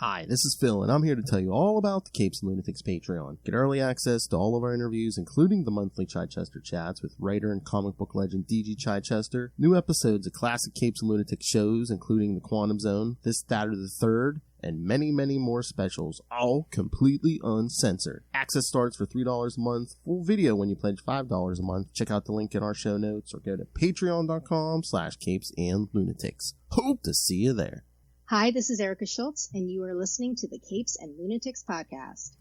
Hi, this is Phil, and I'm here to tell you all about the Capes and Lunatics Patreon. Get early access to all of our interviews, including the monthly Chichester chats with writer and comic book legend D.G. Chichester, new episodes of classic Capes and Lunatics shows, including The Quantum Zone, This, That, or the Third, and many, many more specials, all completely uncensored. Access starts for $3 a month, full video when you pledge $5 a month. Check out the link in our show notes or go to patreon.com/CapesandLunatics. Hope to see you there. Hi, this is Erica Schultz, and you are listening to the Capes and Lunatics podcast.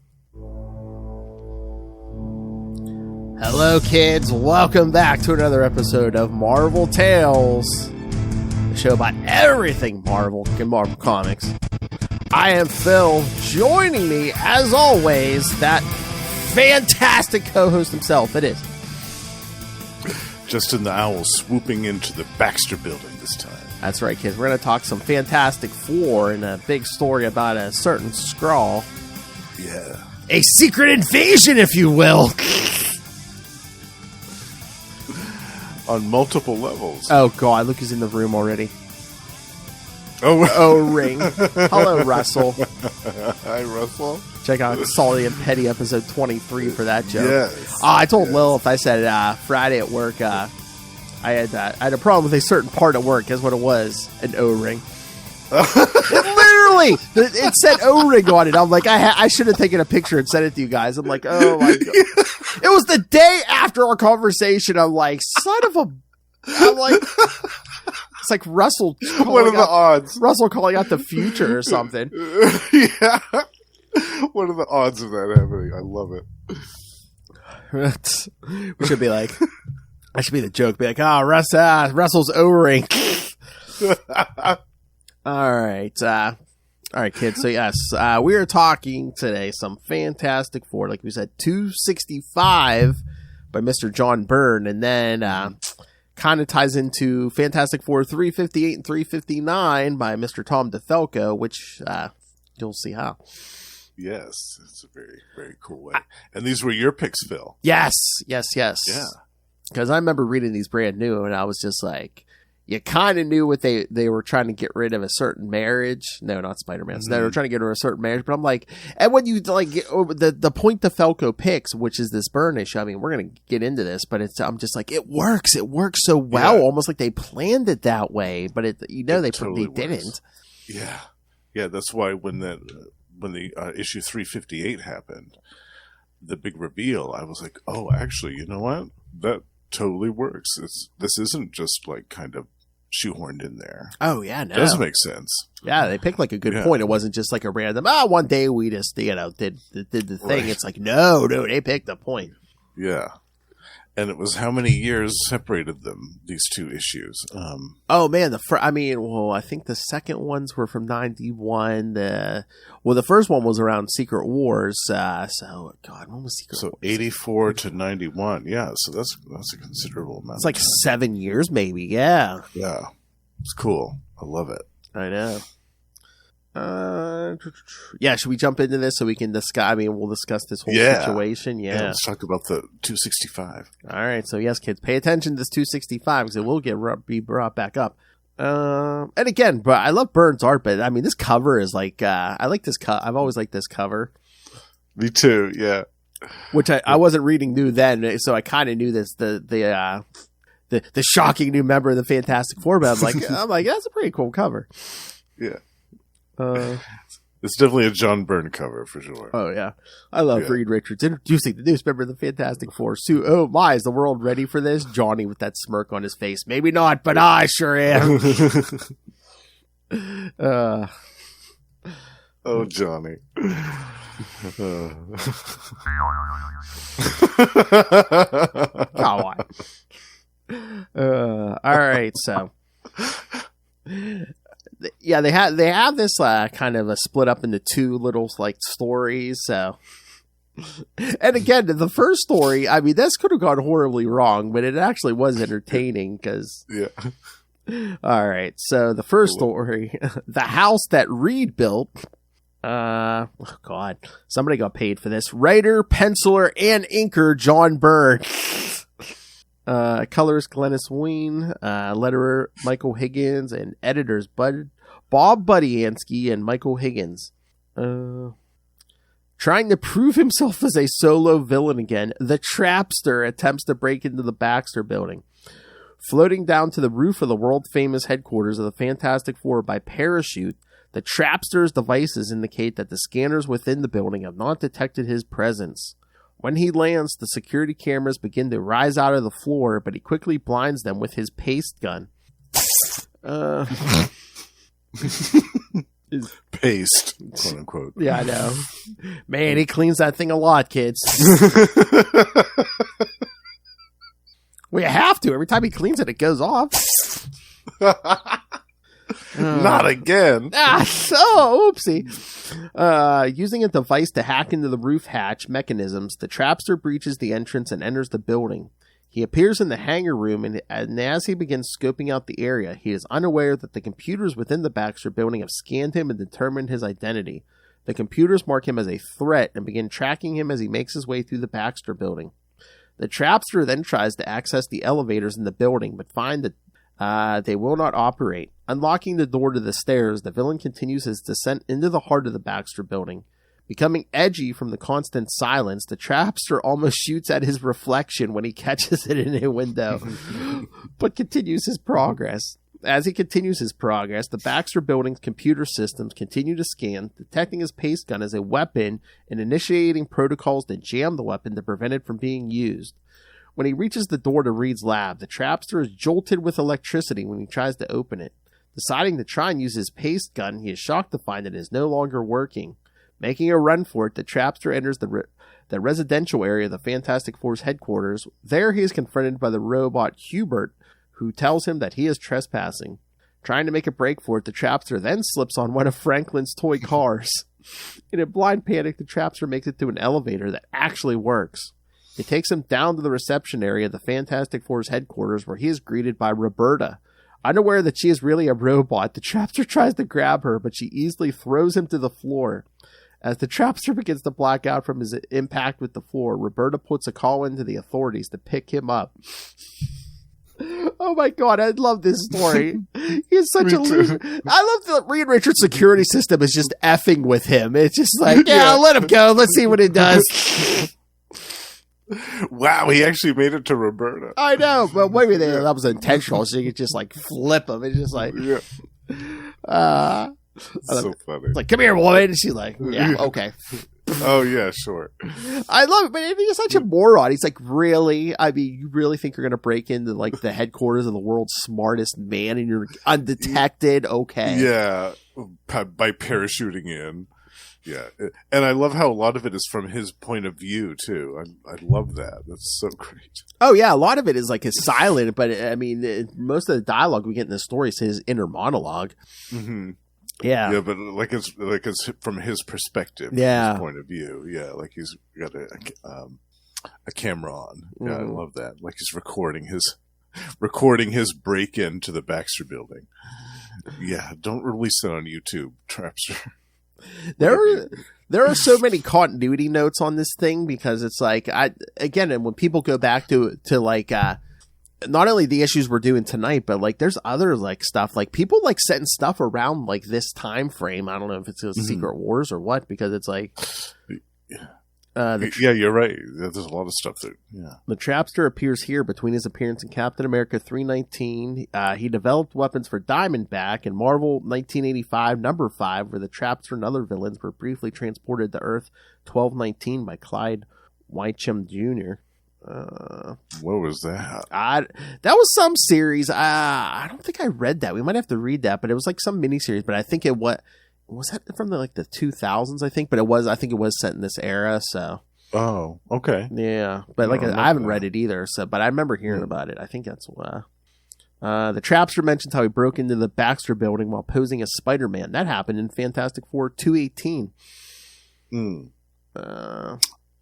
Hello, kids. Welcome back to another episode of Marvel Tales, the show about everything Marvel and Marvel Comics. I am Phil. Joining me, as always, that fantastic co-host himself. It is Justin the Owl swooping into the Baxter building this time. That's right, kids. We're going to talk some Fantastic Four and a big story about a certain Skrull. Yeah. A secret invasion, if you will. On multiple levels. Oh, God. Look who's in the room already. Oh, Ring. Hello, Russell. Hi, Russell. Check out Salty and Petty episode 23 for that joke. Yes. I told Lilith, I said Friday at work, I had a problem with a certain part at work. Guess what it was? An O-ring. Literally! It said O-ring on it. I'm like, I should have taken a picture and sent it to you guys. I'm like, oh my God. It was the day after our conversation. I'm like, son of a... I'm like... It's like Russell... What are the odds? Russell calling out the future or something. Yeah. What are the odds of that happening? I love it. We should be like... I should be the joke. Be like, Russell's O-ring. All right. All right, kids. So, yes, we are talking today some Fantastic Four. Like we said, 265 by Mr. John Byrne. And then kind of ties into Fantastic Four 358 and 359 by Mr. Tom DeFalco, which you'll see how. Yes. It's a very, very cool way. And these were your picks, Phil. Yes. Yeah. Because I remember reading these brand new, and I was just like, you kind of knew what they were trying to get rid of a certain marriage. No, not Spider-Man. Mm-hmm. So they were trying to get rid of a certain marriage. But I'm like, and when you like get over the point DeFalco picks, which is this Byrne issue. I mean, we're gonna get into this, but I'm just like, it works. It works so well, almost like they planned it that way. But they totally didn't. Yeah. That's why when the issue 358 happened, the big reveal, I was like, oh, actually, you know what? That totally works. This isn't just like kind of shoehorned in there. Oh yeah, no, it does make sense. Yeah, they picked like a good point. It wasn't just like a random. One day we just did the thing. Right. It's like no, they picked the point. Yeah, and it was how many years separated them? These two issues. Oh man, I think the second ones were from 91. The first one was around Secret Wars. So God, when was Secret Wars? 84 to 91. Yeah, so that's a considerable amount. It's like 7 years, maybe. Yeah. Yeah, it's cool. I love it. I know. Yeah, should we jump into this so we can discuss? I mean, we'll discuss this whole situation. Yeah, let's talk about the 265. All right, so yes, kids, pay attention to this 265 because it will be brought back up. And again, but I love Byrne's art, but I mean, this cover is like I like this. I've always liked this cover. Me too. Yeah. Which I wasn't reading new then, so I kind of knew this the shocking new member of the Fantastic Four, but I'm like that's a pretty cool cover. Yeah. It's definitely a John Byrne cover for sure. Oh yeah, I love Reed Richards introducing the newest member of the Fantastic Four. Sue, oh my, is the world ready for this? Johnny with that smirk on his face. Maybe not, but I sure am. Oh, Johnny. Come on. All right, so. Yeah, they have this kind of a split up into two little like stories. So, and again, the first story, I mean, this could have gone horribly wrong, but it actually was entertaining because. Yeah. All right, so the first story, the house that Reed built. Oh God, somebody got paid for this. Writer, penciler, and inker John Byrne. Colorist Glennis Ween, letterer Michael Higgins, and editors Bob Budiansky and Michael Higgins. Trying to prove himself as a solo villain again, the Trapster attempts to break into the Baxter building. Floating down to the roof of the world-famous headquarters of the Fantastic Four by parachute, the Trapster's devices indicate that the scanners within the building have not detected his presence. When he lands, the security cameras begin to rise out of the floor, but he quickly blinds them with his paste gun. Paste, quote unquote. Yeah, I know. Man, he cleans that thing a lot, kids. Well, you have to. Every time he cleans it, it goes off. Not again. Oopsie. Using a device to hack into the roof hatch mechanisms, the Trapster breaches the entrance and enters the building. He appears in the hangar room, and as he begins scoping out the area, he is unaware that the computers within the Baxter building have scanned him and determined his identity. The computers mark him as a threat and begin tracking him as he makes his way through the Baxter building. The Trapster then tries to access the elevators in the building, but find that they will not operate. Unlocking the door to the stairs, the villain continues his descent into the heart of the Baxter building. Becoming edgy from the constant silence, the Trapster almost shoots at his reflection when he catches it in a window, but continues his progress. As he continues his progress, the Baxter building's computer systems continue to scan, detecting his paste gun as a weapon and initiating protocols to jam the weapon to prevent it from being used. When he reaches the door to Reed's lab, the Trapster is jolted with electricity when he tries to open it. Deciding to try and use his paste gun, he is shocked to find it is no longer working. Making a run for it, the Trapster enters the residential area of the Fantastic Four's headquarters. There he is confronted by the robot Hubert, who tells him that he is trespassing. Trying to make a break for it, the Trapster then slips on one of Franklin's toy cars. In a blind panic, the Trapster makes it to an elevator that actually works. It takes him down to the reception area of the Fantastic Four's headquarters, where he is greeted by Roberta. Unaware that she is really a robot, the Trapster tries to grab her, but she easily throws him to the floor. As the Trapster begins to black out from his impact with the floor, Roberta puts a call into the authorities to pick him up. Oh my god, I love this story. He's such a loser. I love the Reed Richards security system is just effing with him. It's just like, yeah, let him go. Let's see what it does. Wow, he actually made it to Roberta. I know, but maybe that was intentional, so you could just like flip him. It's just like, so funny. It's like, come here, woman. And she's like, yeah, okay. Oh, yeah, sure. I love it, but he's such a moron. He's like, really? I mean, you really think you're going to break into like the headquarters of the world's smartest man and you're undetected? Okay. Yeah, by parachuting in. Yeah, and I love how a lot of it is from his point of view, too. I love that. That's so great. Oh, yeah, a lot of it is like his silent, but I mean, most of the dialogue we get in the story is his inner monologue. Mm-hmm. Yeah, but like it's from his perspective, yeah, his point of view. Yeah, like he's got a camera on. Yeah, I love that. Like he's recording his break into the Baxter building. Yeah, don't release that on YouTube, Trapster. There are so many continuity notes on this thing because it's like and when people go back to like not only the issues we're doing tonight, but like there's other like stuff like people like setting stuff around like this time frame. I don't know if it's a Secret Wars or what, because it's like yeah, you're right. There's a lot of stuff that the Trapster appears here between his appearance in Captain America 319. He developed weapons for Diamondback in Marvel 1985 number 5, where the Trapster and other villains were briefly transported to Earth 1219 by Clyde Weicham Jr. What was that? That was some series. I don't think I read that. We might have to read that, but it was like some miniseries. But I think it was that from the 2000s. I think, but I think it was set in this era. So. Oh, okay. Yeah, but I haven't read it either. So, but I remember hearing about it. I think that's why. The Trapster mentions how he broke into the Baxter building while posing as Spider-Man. That happened in Fantastic Four 218.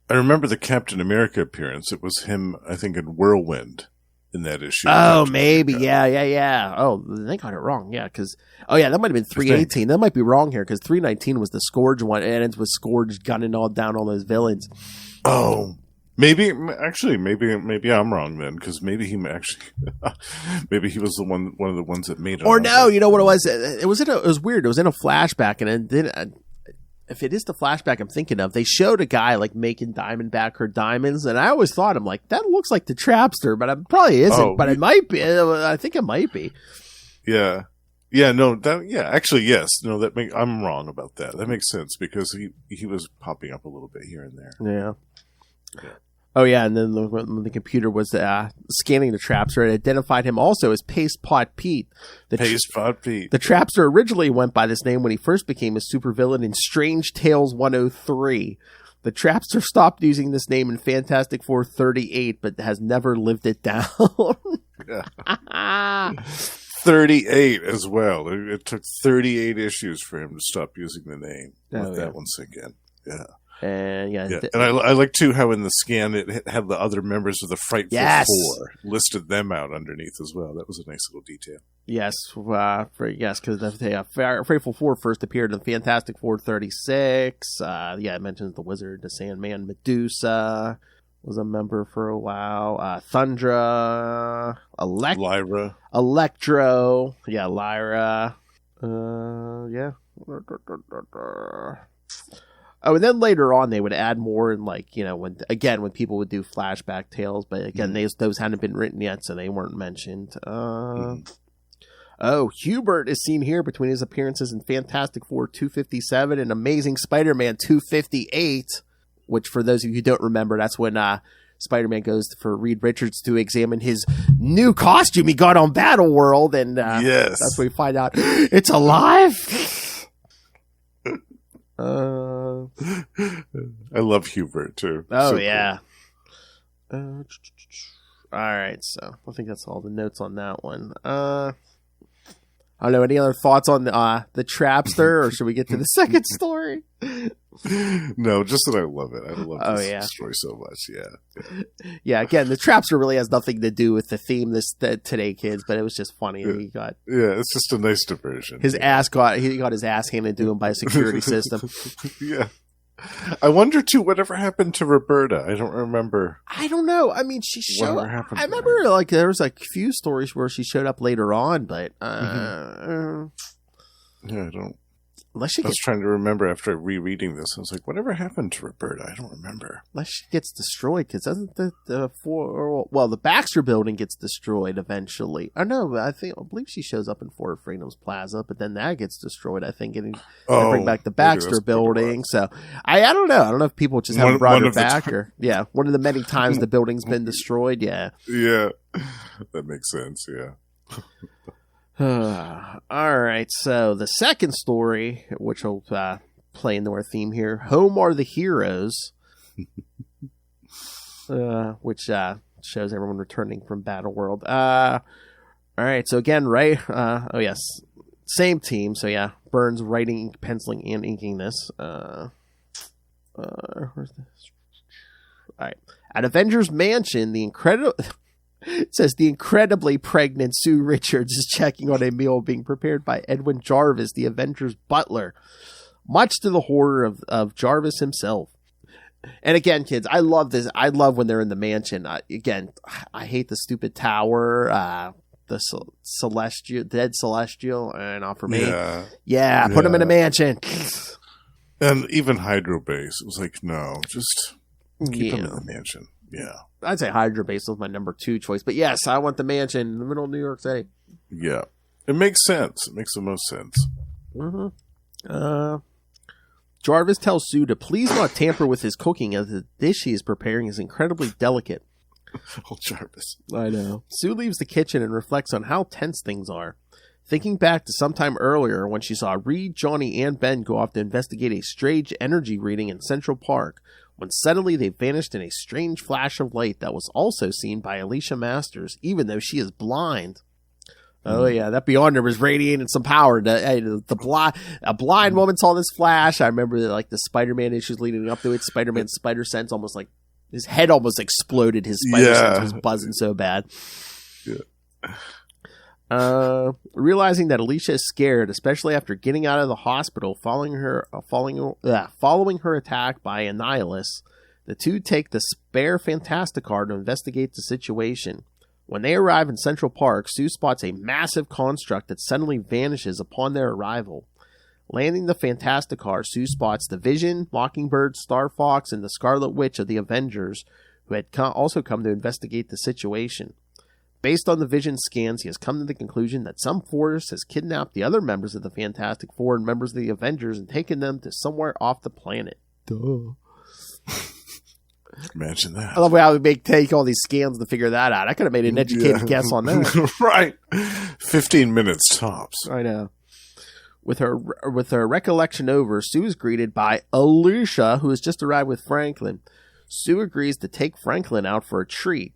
I remember the Captain America appearance. It was him, I think, in Whirlwind in that issue. Oh, maybe. Yeah. Oh, they got it wrong. Yeah, because... Oh, yeah, that might have been 318. That might be wrong here, because 319 was the Scourge one, and it was Scourge gunning down all those villains. Oh, maybe I'm wrong then, because maybe he actually... maybe he was one of the ones that made it. Or no, you know what it was? It was weird. It was in a flashback, and it didn't... if it is the flashback I'm thinking of, they showed a guy like making Diamondback her diamonds, and I always thought, I'm like, that looks like the Trapster, but it probably isn't. But it might be. I think it might be. Yeah. Yeah. No. Actually, yes. No. I'm wrong about that. That makes sense because he was popping up a little bit here and there. Yeah. Oh yeah, and then when the computer was scanning the Trapster, it identified him also as Paste Pot Pete. The Trapster originally went by this name when he first became a supervillain in Strange Tales 103. The Trapster stopped using this name in Fantastic Four 38, but has never lived it down. 38 as well. It took 38 issues for him to stop using the name. Let that one sink in. Yeah. And and I like too how in the scan it had the other members of the Frightful Four, listed them out underneath as well. That was a nice little detail. Yes, because the Frightful Four first appeared in Fantastic Four 36. It mentions the Wizard, the Sandman, Medusa was a member for a while. Thundra, Lyra, Electro, Lyra, Oh, and then later on they would add more in when people would do flashback tales, but again, those hadn't been written yet, so they weren't mentioned. Oh, Hubert is seen here between his appearances in Fantastic Four 257 and Amazing Spider-Man 258, which for those of you who don't remember, that's when Spider-Man goes for Reed Richards to examine his new costume he got on Battle World, and that's where we find out it's alive. I love Hubert too. Oh, so yeah. Cool. All right, so I think that's all the notes on that one. I don't know. Any other thoughts on the Trapster, or should we get to the second story? No, just that I love it. I love this story so much. Yeah. Again, the Trapster really has nothing to do with the theme today, kids. But it was just funny. He got it's just a nice diversion. He got his ass handed to him by a security system. Yeah. I wonder too, whatever happened to Roberta? I don't remember. I don't know. I mean, she showed up. I remember there was a few stories where she showed up later on, but I don't. I was trying to remember after rereading this. I was like, whatever happened to Roberta? I don't remember. Unless she gets destroyed, because doesn't the Baxter building gets destroyed eventually? Oh no, I believe she shows up in Fort Freedom's Plaza, but then that gets destroyed. I think, and they bring back the Baxter building. So I don't know. I don't know if people just haven't brought her back, or one of the many times the building's been destroyed. Yeah, that makes sense. Yeah. All right, so the second story, which will play into our theme here, Home Are the Heroes, which shows everyone returning from Battle World. All right, so again, same team. So Burns writing, penciling, and inking this. Where's this? All right, at Avengers Mansion, it says the incredibly pregnant Sue Richards is checking on a meal being prepared by Edwin Jarvis, the Avengers butler, much to the horror of Jarvis himself. And again, kids, I love this. I love when they're in the mansion. I hate the stupid tower, the dead celestial, and for me, put them in a mansion. And even Hydro Base, it was like, no, just keep them in the mansion. Yeah. I'd say Hydro Base was my number 2 choice, but yes, I want the mansion in the middle of New York City. Yeah, it makes sense. It makes the most sense. Jarvis tells Sue to please not tamper with his cooking, as the dish he is preparing is incredibly delicate. Oh, Jarvis. I know. Sue leaves the kitchen and reflects on how tense things are, thinking back to sometime earlier when she saw Reed, Johnny, and Ben go off to investigate a strange energy reading in Central Park, when suddenly they vanished in a strange flash of light that was also seen by Alicia Masters, even though she is blind. Oh yeah, that Beyonder was radiating some power. A blind woman saw this flash. I remember the Spider-Man issues leading up to it. Spider-Man's spider sense almost his head almost exploded. His spider sense was buzzing so bad. Yeah. Realizing that Alicia is scared, especially after getting out of the hospital following her attack by Annihilus, the two take the spare Fantasticar to investigate the situation. When they arrive in Central Park, Sue spots a massive construct that suddenly vanishes upon their arrival. Landing the Fantastic Car, Sue spots the Vision, Mockingbird, Star Fox, and the Scarlet Witch of the Avengers, who had also come to investigate the situation. Based on the Vision scans, he has come to the conclusion that some force has kidnapped the other members of the Fantastic Four and members of the Avengers and taken them to somewhere off the planet. Duh. Imagine that. I love how we take all these scans to figure that out. I could have made an educated guess on that. Right. 15 minutes tops. I know. With her recollection over, Sue is greeted by Alicia, who has just arrived with Franklin. Sue agrees to take Franklin out for a treat.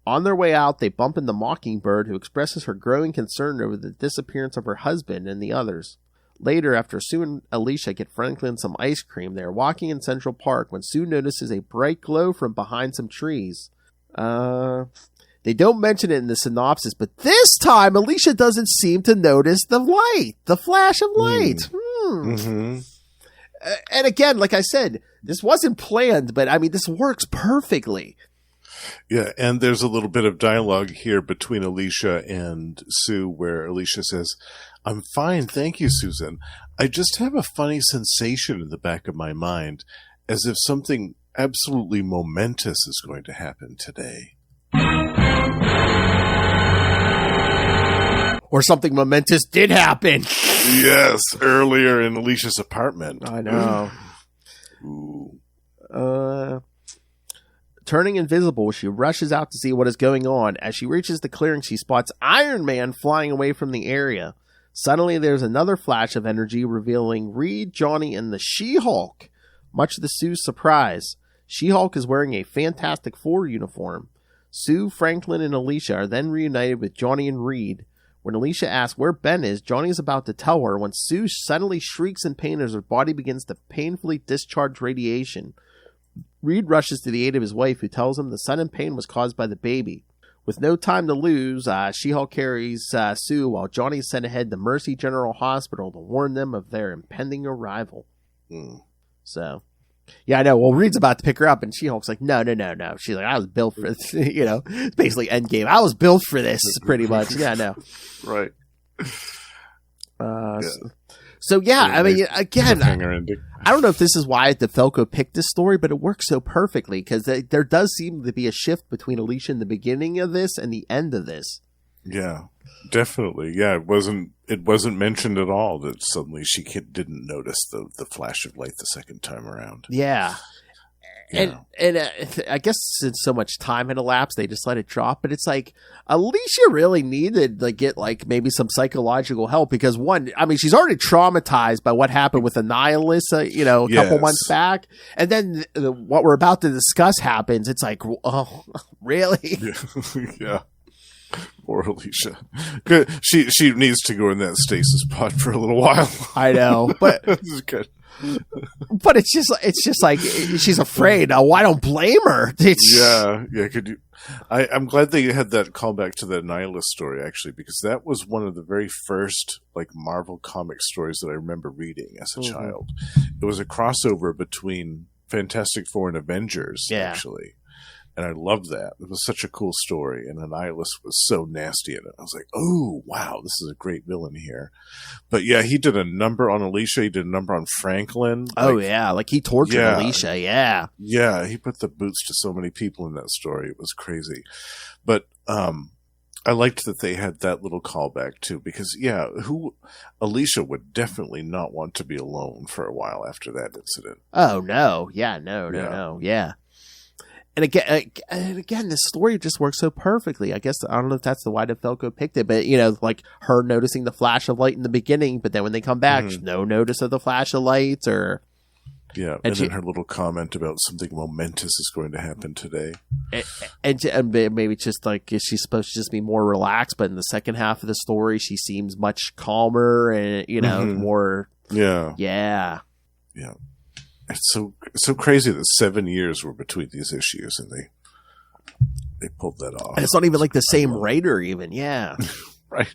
On their way out, they bump into Mockingbird, who expresses her growing concern over the disappearance of her husband and the others. Later, after Sue and Alicia get Franklin some ice cream, they are walking in Central Park when Sue notices a bright glow from behind some trees. They don't mention it in the synopsis, but this time Alicia doesn't seem to notice the light, the flash of light. Mm-hmm. And again, like I said, this wasn't planned, but I mean, this works perfectly. Yeah, and there's a little bit of dialogue here between Alicia and Sue where Alicia says, "I'm fine, thank you, Susan. I just have a funny sensation in the back of my mind, as if something absolutely momentous is going to happen today." Or something momentous did happen. Yes, earlier in Alicia's apartment. I know. Ooh. Turning invisible, she rushes out to see what is going on. As she reaches the clearing, she spots Iron Man flying away from the area. Suddenly, there's another flash of energy revealing Reed, Johnny, and the She-Hulk. Much to Sue's surprise, She-Hulk is wearing a Fantastic Four uniform. Sue, Franklin, and Alicia are then reunited with Johnny and Reed. When Alicia asks where Ben is, Johnny is about to tell her when Sue suddenly shrieks in pain as her body begins to painfully discharge radiation. Reed rushes to the aid of his wife, who tells him the sudden pain was caused by the baby. With no time to lose, She-Hulk carries Sue while Johnny is sent ahead to Mercy General Hospital to warn them of their impending arrival. So, yeah, I know. Well, Reed's about to pick her up, and She-Hulk's like, no. She's like, I was built for this. You know, it's basically Endgame. I was built for this, pretty much. Yeah, I know. Right. So yeah, I mean, again, I don't know if this is why DeFalco picked this story, but it works so perfectly because there does seem to be a shift between Alicia in the beginning of this and the end of this. Yeah, definitely. Yeah, it wasn't mentioned at all that suddenly she didn't notice the flash of light the second time around. Yeah. And I guess since so much time had elapsed, they just let it drop. But it's like Alicia really needed to get like maybe some psychological help because one, I mean, she's already traumatized by what happened with Annihilus, a couple months back, and then what we're about to discuss happens. It's like, oh, really? Yeah. Poor Alicia. Good. She needs to go in that stasis pod for a little while. I know, but this is good. But it's just like she's afraid. Oh, I don't blame her. Yeah. Could you? I'm glad they had that callback to the Annihilus story actually, because that was one of the very first like Marvel comic stories that I remember reading as a child. It was a crossover between Fantastic Four and Avengers, actually. And I loved that. It was such a cool story. And Annihilus was so nasty in it. I was like, oh, wow, this is a great villain here. But yeah, he did a number on Alicia. He did a number on Franklin. Like he tortured Alicia, Yeah, he put the boots to so many people in that story. It was crazy. But I liked that they had that little callback too. Because, Alicia would definitely not want to be alone for a while after that incident. Oh, no. Yeah, no. Yeah. And again, this story just works so perfectly. I guess I don't know if that's the why DeFalco picked it, but like her noticing the flash of light in the beginning, but then when they come back, no notice of the flash of light, or and then her little comment about something momentous is going to happen today, and maybe just like she's supposed to just be more relaxed, but in the second half of the story, she seems much calmer and more. Yeah. It's so crazy that 7 years were between these issues, and they pulled that off. And it's not even like the same writer, even. Yeah, right.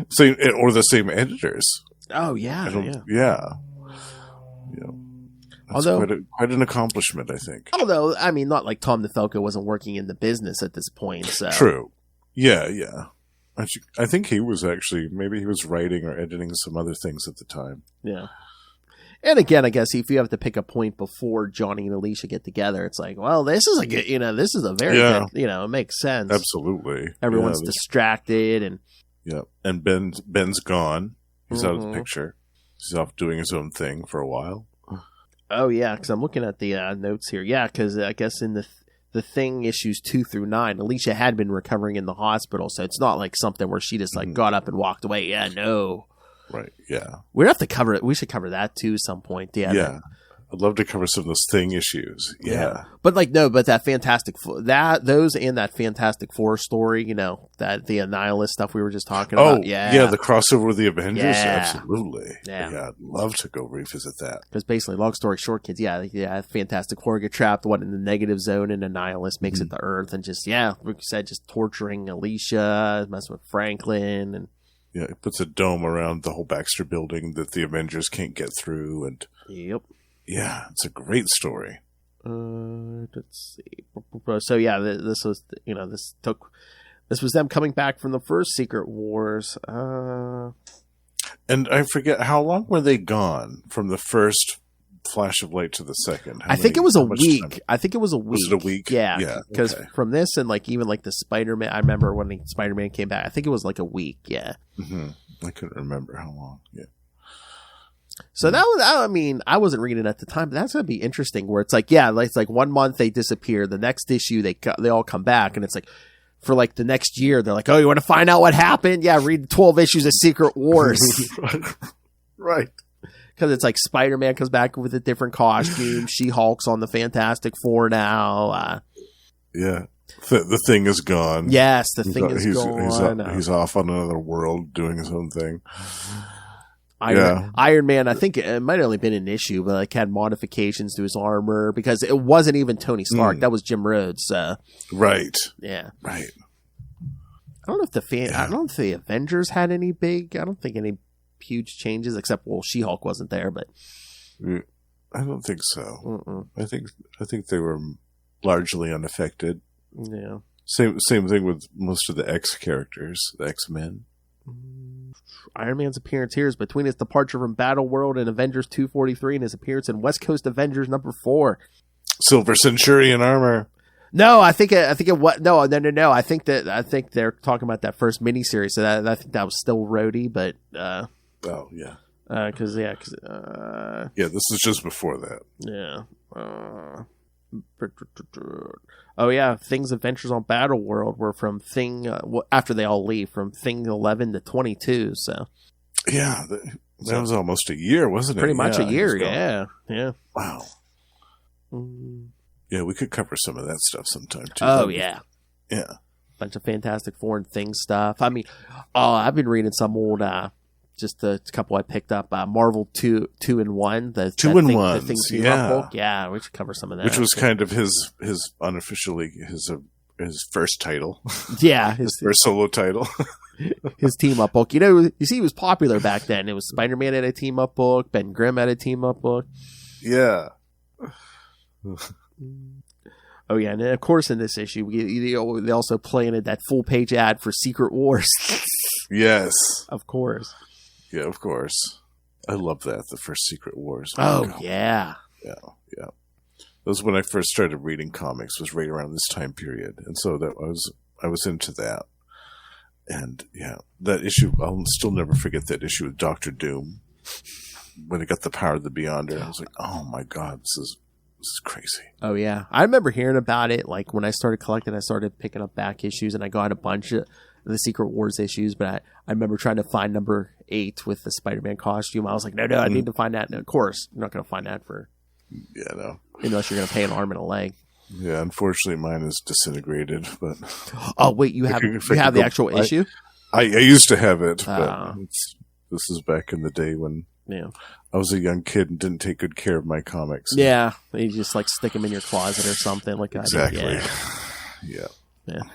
Same or the same editors. Oh yeah. That's quite an accomplishment, I think. Although, I mean, not like Tom DeFalco wasn't working in the business at this point. So true. Yeah. I think he was maybe he was writing or editing some other things at the time. Yeah. And again, I guess if you have to pick a point before Johnny and Alicia get together, it's like, well, this is this is a very good, it makes sense. Absolutely. Everyone's distracted and and Ben's gone. He's out of the picture. He's off doing his own thing for a while. Oh yeah, because I'm looking at the notes here. Yeah, because I guess in the Thing issues 2 through 9, Alicia had been recovering in the hospital, so it's not like something where she just like got up and walked away. Yeah, no. Right. Yeah. We'd have to cover it. We should cover that too some point. Yeah. Yeah. I'd love to cover some of those Thing issues. Yeah. But that Fantastic Four story, that the Annihilus stuff we were just talking about. Yeah. The crossover with the Avengers. Yeah. Absolutely. Yeah. I'd love to go revisit that. Because basically, long story short, kids, Fantastic Four get trapped in the negative zone, and Annihilus makes it to Earth and just, like you said, just torturing Alicia, messing with Franklin, and yeah, it puts a dome around the whole Baxter building that the Avengers can't get through, and yep. Yeah, it's a great story. Let's see. So this was this was them coming back from the first Secret Wars. And I forget, how long were they gone from the first flash of light to the second? I think it was a week. I think it was a week. Was it a week? Yeah. Because from this and even the Spider-Man, I remember when the Spider-Man came back, I think it was like a week. Yeah. Mm-hmm. I couldn't remember how long. Yeah. So that was, I wasn't reading it at the time, but that's going to be interesting where it's it's like 1 month they disappear. The next issue, they all come back, and it's like, for the next year, they're like, oh, you want to find out what happened? Yeah, read 12 issues of Secret Wars. Right. Because it's like Spider-Man comes back with a different costume. She-Hulk's on the Fantastic Four now. Yeah. The Thing is gone. Yes, the Thing is gone. He's off on another world doing his own thing. Iron Man, I think it might have only been an issue, but had modifications to his armor because it wasn't even Tony Stark. That was Jim Rhodes. Right. Yeah. Right. I don't know if I don't know if the Avengers had any I don't think any huge changes except She-Hulk wasn't there, but I don't think so. I think they were largely unaffected. Yeah. Same thing with most of the X characters, the X-Men. Iron Man's appearance here is between his departure from Battle World and Avengers 243 and his appearance in West Coast Avengers number 4. Silver Centurion armor. No, I think it was no. I think they're talking about that first miniseries. So I think that was still Rhodey, but oh yeah, because this is just before that. Yeah. Oh yeah, Thing's adventures on Battle World were from Thing after they all leave from Thing 11 to 22. So yeah, that was almost a year, wasn't it? Pretty much a year. Yeah. Wow. Yeah, we could cover some of that stuff sometime too. Oh yeah. Bunch of Fantastic Four and Thing stuff. I mean, I've been reading some old. Just a couple I picked up. Marvel 2-in-1. The 2-in-1. The Thing team-up book. Yeah, we should cover some of that. Which was kind of his unofficially his first title. Yeah. His first solo title. His team-up book. You see he was popular back then. It was Spider-Man had a team-up book. Ben Grimm had a team-up book. Yeah. Oh, yeah. And of course in this issue, they also planted that full-page ad for Secret Wars. Yes. Of course. Yeah, of course. I love that, the first Secret Wars. Oh, yeah. Yeah. That was when I first started reading comics, was right around this time period. And so I was into that. And yeah, that issue, I'll still never forget that issue with Dr. Doom. When it got the power of the Beyonder, I was like, oh my God, this is crazy. Oh yeah. I remember hearing about it. Like when I started collecting, I started picking up back issues and I got a bunch of the Secret Wars issues, but I remember trying to find number 8 with the Spider-Man costume. I was like, no, I need to find that. And of course, you're not going to find that unless you're going to pay an arm and a leg. Yeah, unfortunately, mine is disintegrated. But oh wait, you have the actual issue? I used to have it, but this is back in the day when I was a young kid and didn't take good care of my comics. Yeah, you just stick them in your closet or something like that. Exactly. Yeah.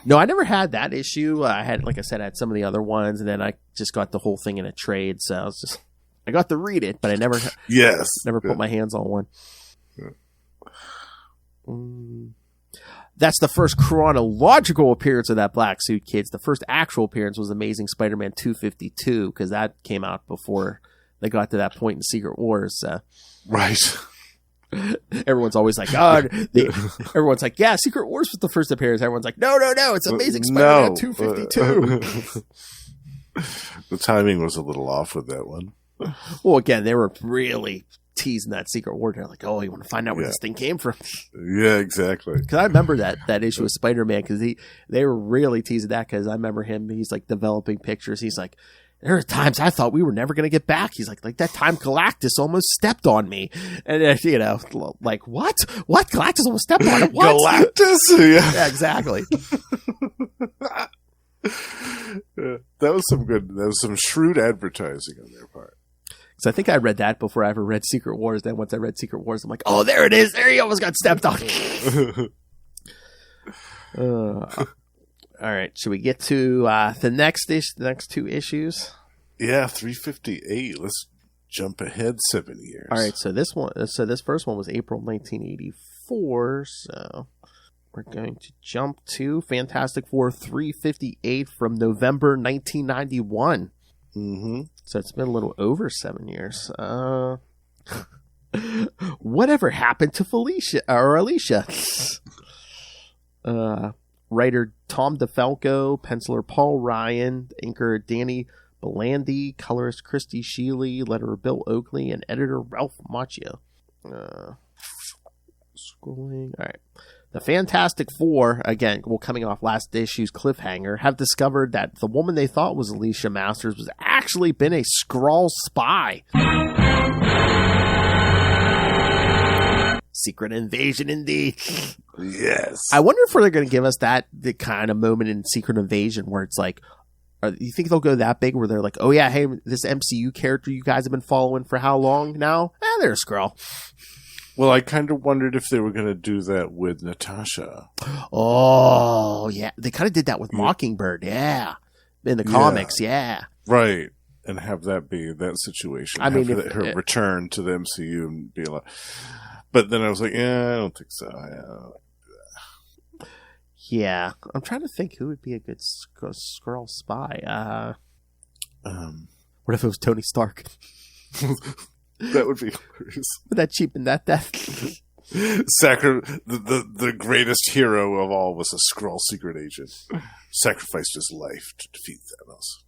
No, I never had that issue. I had, like I said, I had some of the other ones, and then I just got the whole thing in a trade. So I got to read it, but I never put my hands on one. That's the first chronological appearance of that black suit, kids. The first actual appearance was Amazing Spider-Man 252, because that came out before they got to that point in Secret Wars. Right. Everyone's always like, God. Everyone's like, yeah, Secret Wars was the first appearance. Everyone's like, no, it's Amazing Spider-Man 252. The timing was a little off with that one. Well, again, they were really teasing that Secret War. They're like, oh, you want to find out where this thing came from? Yeah, exactly. Because I remember that issue of Spider-Man, because they were really teasing that, because I remember him, he's like developing pictures. He's like, there are times I thought we were never going to get back. He's like that time Galactus almost stepped on me. And, like, what? What? Galactus almost stepped on him? What? Galactus? Yeah, exactly. That was some shrewd advertising on their part. So I think I read that before I ever read Secret Wars. Then once I read Secret Wars, I'm like, oh, there it is. There he almost got stepped on. All right. Should we get to the next two issues? Yeah, 358. Let's jump ahead 7 years. All right. So this first one was April 1984. So we're going to jump to Fantastic Four 358 from November 1991. Mm-hmm. So it's been a little over 7 years. Whatever happened to Alicia? Writer Tom DeFalco, penciler Paul Ryan, inker Danny Belandi, colorist Christy Sheely, letterer Bill Oakley, and editor Ralph Macchio. Scrolling. All right. The Fantastic Four, again, coming off last issue's cliffhanger, have discovered that the woman they thought was Alicia Masters was actually been a Skrull spy. Secret invasion, indeed. Yes. I wonder if they're going to give us the kind of moment in Secret Invasion where it's like, you think they'll go that big where they're like, oh yeah, hey, this MCU character you guys have been following for how long now? They're a Skrull. Well, I kind of wondered if they were going to do that with Natasha. Oh, yeah. They kind of did that with Mockingbird, yeah. In the comics, yeah. Right. And have that be that situation. I mean, her return to the MCU and be like... But then I was like, yeah, I don't think so. Yeah. I'm trying to think who would be a good Skrull spy. What if it was Tony Stark? That would be hilarious. Would that cheapen that death? The greatest hero of all was a Skrull secret agent. Sacrificed his life to defeat Devos.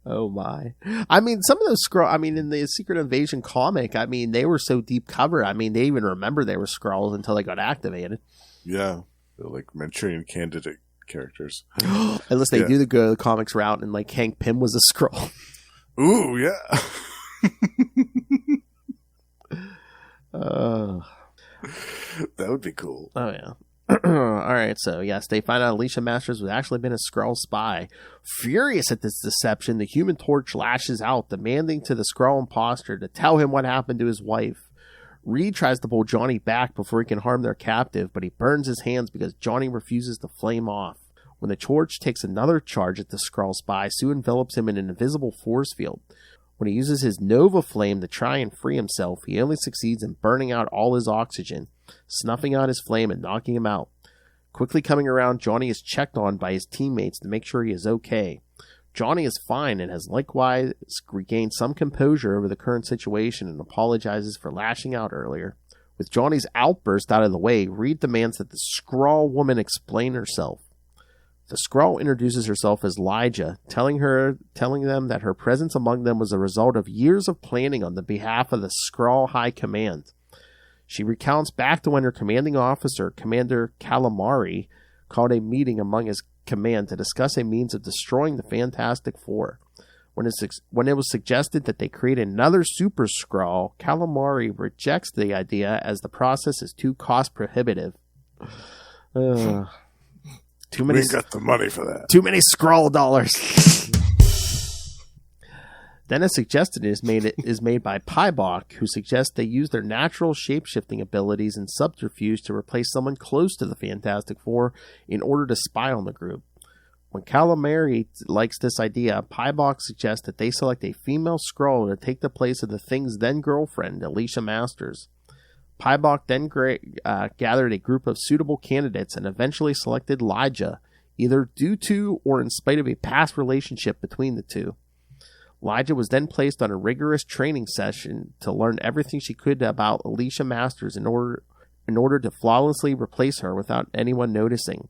Oh my. I mean, some of those Skrull, in the Secret Invasion comic, they were so deep cover. They even remember they were Skrulls until they got activated. Yeah. They're like Manchurian Candidate characters. Unless they do go the comics route and like Hank Pym was a Skrull. Ooh, yeah. That would be cool. Oh yeah. All right, so yes, they find out Alicia Masters was actually been a Skrull spy. Furious at this deception, the Human Torch lashes out, demanding to the Skrull imposter to tell him what happened to his wife. Reed tries to pull Johnny back before he can harm their captive, but he burns his hands because Johnny refuses to flame off. When the Torch takes another charge at the Skrull spy, Sue envelops him in an invisible force field. When he uses his Nova Flame to try and free himself, he only succeeds in burning out all his oxygen, snuffing out his flame and knocking him out. Quickly coming around, Johnny is checked on by his teammates to make sure he is okay. Johnny is fine and has likewise regained some composure over the current situation and apologizes for lashing out earlier. With Johnny's outburst out of the way, Reed demands that the Skrull woman explain herself. The Skrull introduces herself as Lyja, telling them that her presence among them was a result of years of planning on the behalf of the Skrull High Command. She recounts back to when her commanding officer, Commander Calamari, called a meeting among his command to discuss a means of destroying the Fantastic Four. When it was suggested that they create another Super Skrull, Calamari rejects the idea as the process is too cost prohibitive. We got the money for that. Too many Skrull dollars. Then a suggestion is made by Pybok, who suggests they use their natural shape-shifting abilities and subterfuge to replace someone close to the Fantastic Four in order to spy on the group. When Calamari likes this idea, Pybok suggests that they select a female Skrull to take the place of the Thing's then-girlfriend, Alicia Masters. Pybok then gathered a group of suitable candidates and eventually selected Lyja, either due to or in spite of a past relationship between the two. Lyja was then placed on a rigorous training session to learn everything she could about Alicia Masters in order to flawlessly replace her without anyone noticing.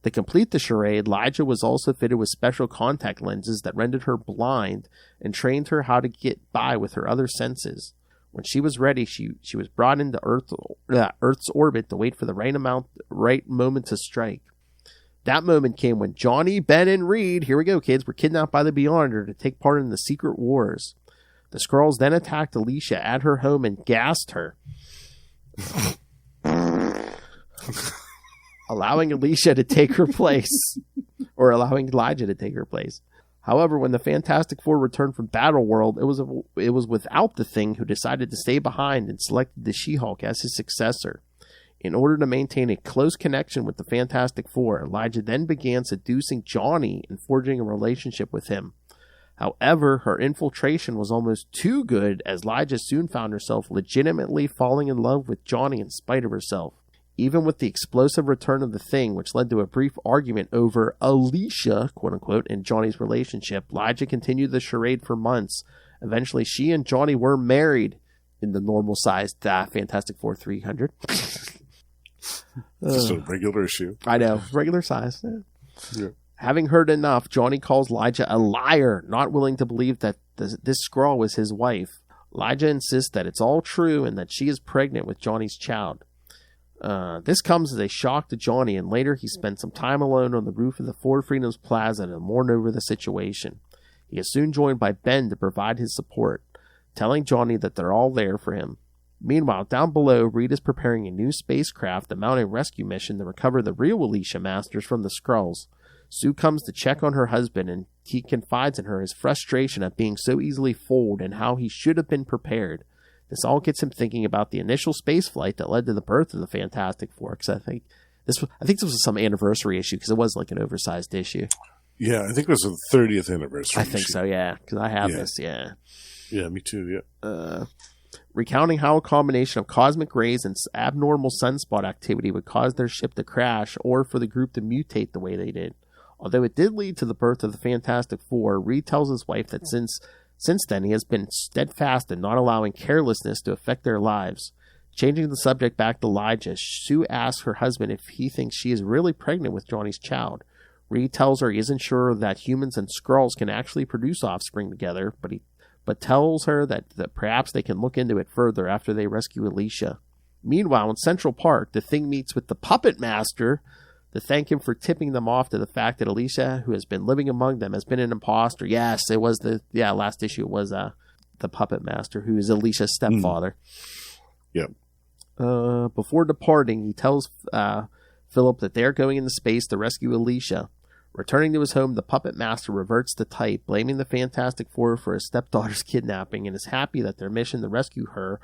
To complete the charade, Lyja was also fitted with special contact lenses that rendered her blind and trained her how to get by with her other senses. When she was ready, she was brought into Earth's orbit to wait for the right moment to strike. That moment came when Johnny, Ben, and Reed, here we go, kids, were kidnapped by the Beyonder to take part in the secret wars. The Skrulls then attacked Alicia at her home and gassed her, allowing Alicia to take her place, or allowing Lyja to take her place. However, when the Fantastic Four returned from Battleworld, it was without the Thing, who decided to stay behind and selected the She-Hulk as his successor. In order to maintain a close connection with the Fantastic Four, Lyja then began seducing Johnny and forging a relationship with him. However, her infiltration was almost too good, as Lyja soon found herself legitimately falling in love with Johnny in spite of herself. Even with the explosive return of the Thing, which led to a brief argument over Alicia, quote-unquote, and Johnny's relationship, Lyja continued the charade for months. Eventually, she and Johnny were married in the normal-sized Fantastic Four 300. Just a regular issue. I know, regular size. Yeah. Having heard enough, Johnny calls Lyja a liar, not willing to believe that this Skrull was his wife. Lyja insists that it's all true and that she is pregnant with Johnny's child. This comes as a shock to Johnny, and later he spent some time alone on the roof of the Four Freedoms Plaza to mourn over the situation. He is soon joined by Ben to provide his support, telling Johnny that they're all there for him. Meanwhile, down below, Reed is preparing a new spacecraft to mount a rescue mission to recover the real Alicia Masters from the Skrulls. Sue comes to check on her husband, and he confides in her his frustration at being so easily fooled and how he should have been prepared. This all gets him thinking about the initial space flight that led to the birth of the Fantastic Four, because I think this was some anniversary issue, because it was like an oversized issue. Yeah, I think it was the 30th anniversary. I think so, yeah, because I have this, yeah. Yeah, me too, yeah. Recounting how a combination of cosmic rays and abnormal sunspot activity would cause their ship to crash or for the group to mutate the way they did. Although it did lead to the birth of the Fantastic Four, Reed tells his wife that since then he has been steadfast in not allowing carelessness to affect their lives. Changing the subject back to Lyja, Sue asks her husband if he thinks she is really pregnant with Johnny's child. Reed tells her he isn't sure that humans and Skrulls can actually produce offspring together, but tells her that perhaps they can look into it further after they rescue Alicia. Meanwhile, in Central Park, the Thing meets with the Puppet Master to thank him for tipping them off to the fact that Alicia, who has been living among them, has been an imposter. Yes, it was last issue it was the Puppet Master, who is Alicia's stepfather. Yep. Before departing, he tells Philip that they are going into space to rescue Alicia. Returning to his home, the Puppet Master reverts to type, blaming the Fantastic Four for his stepdaughter's kidnapping, and is happy that their mission to rescue her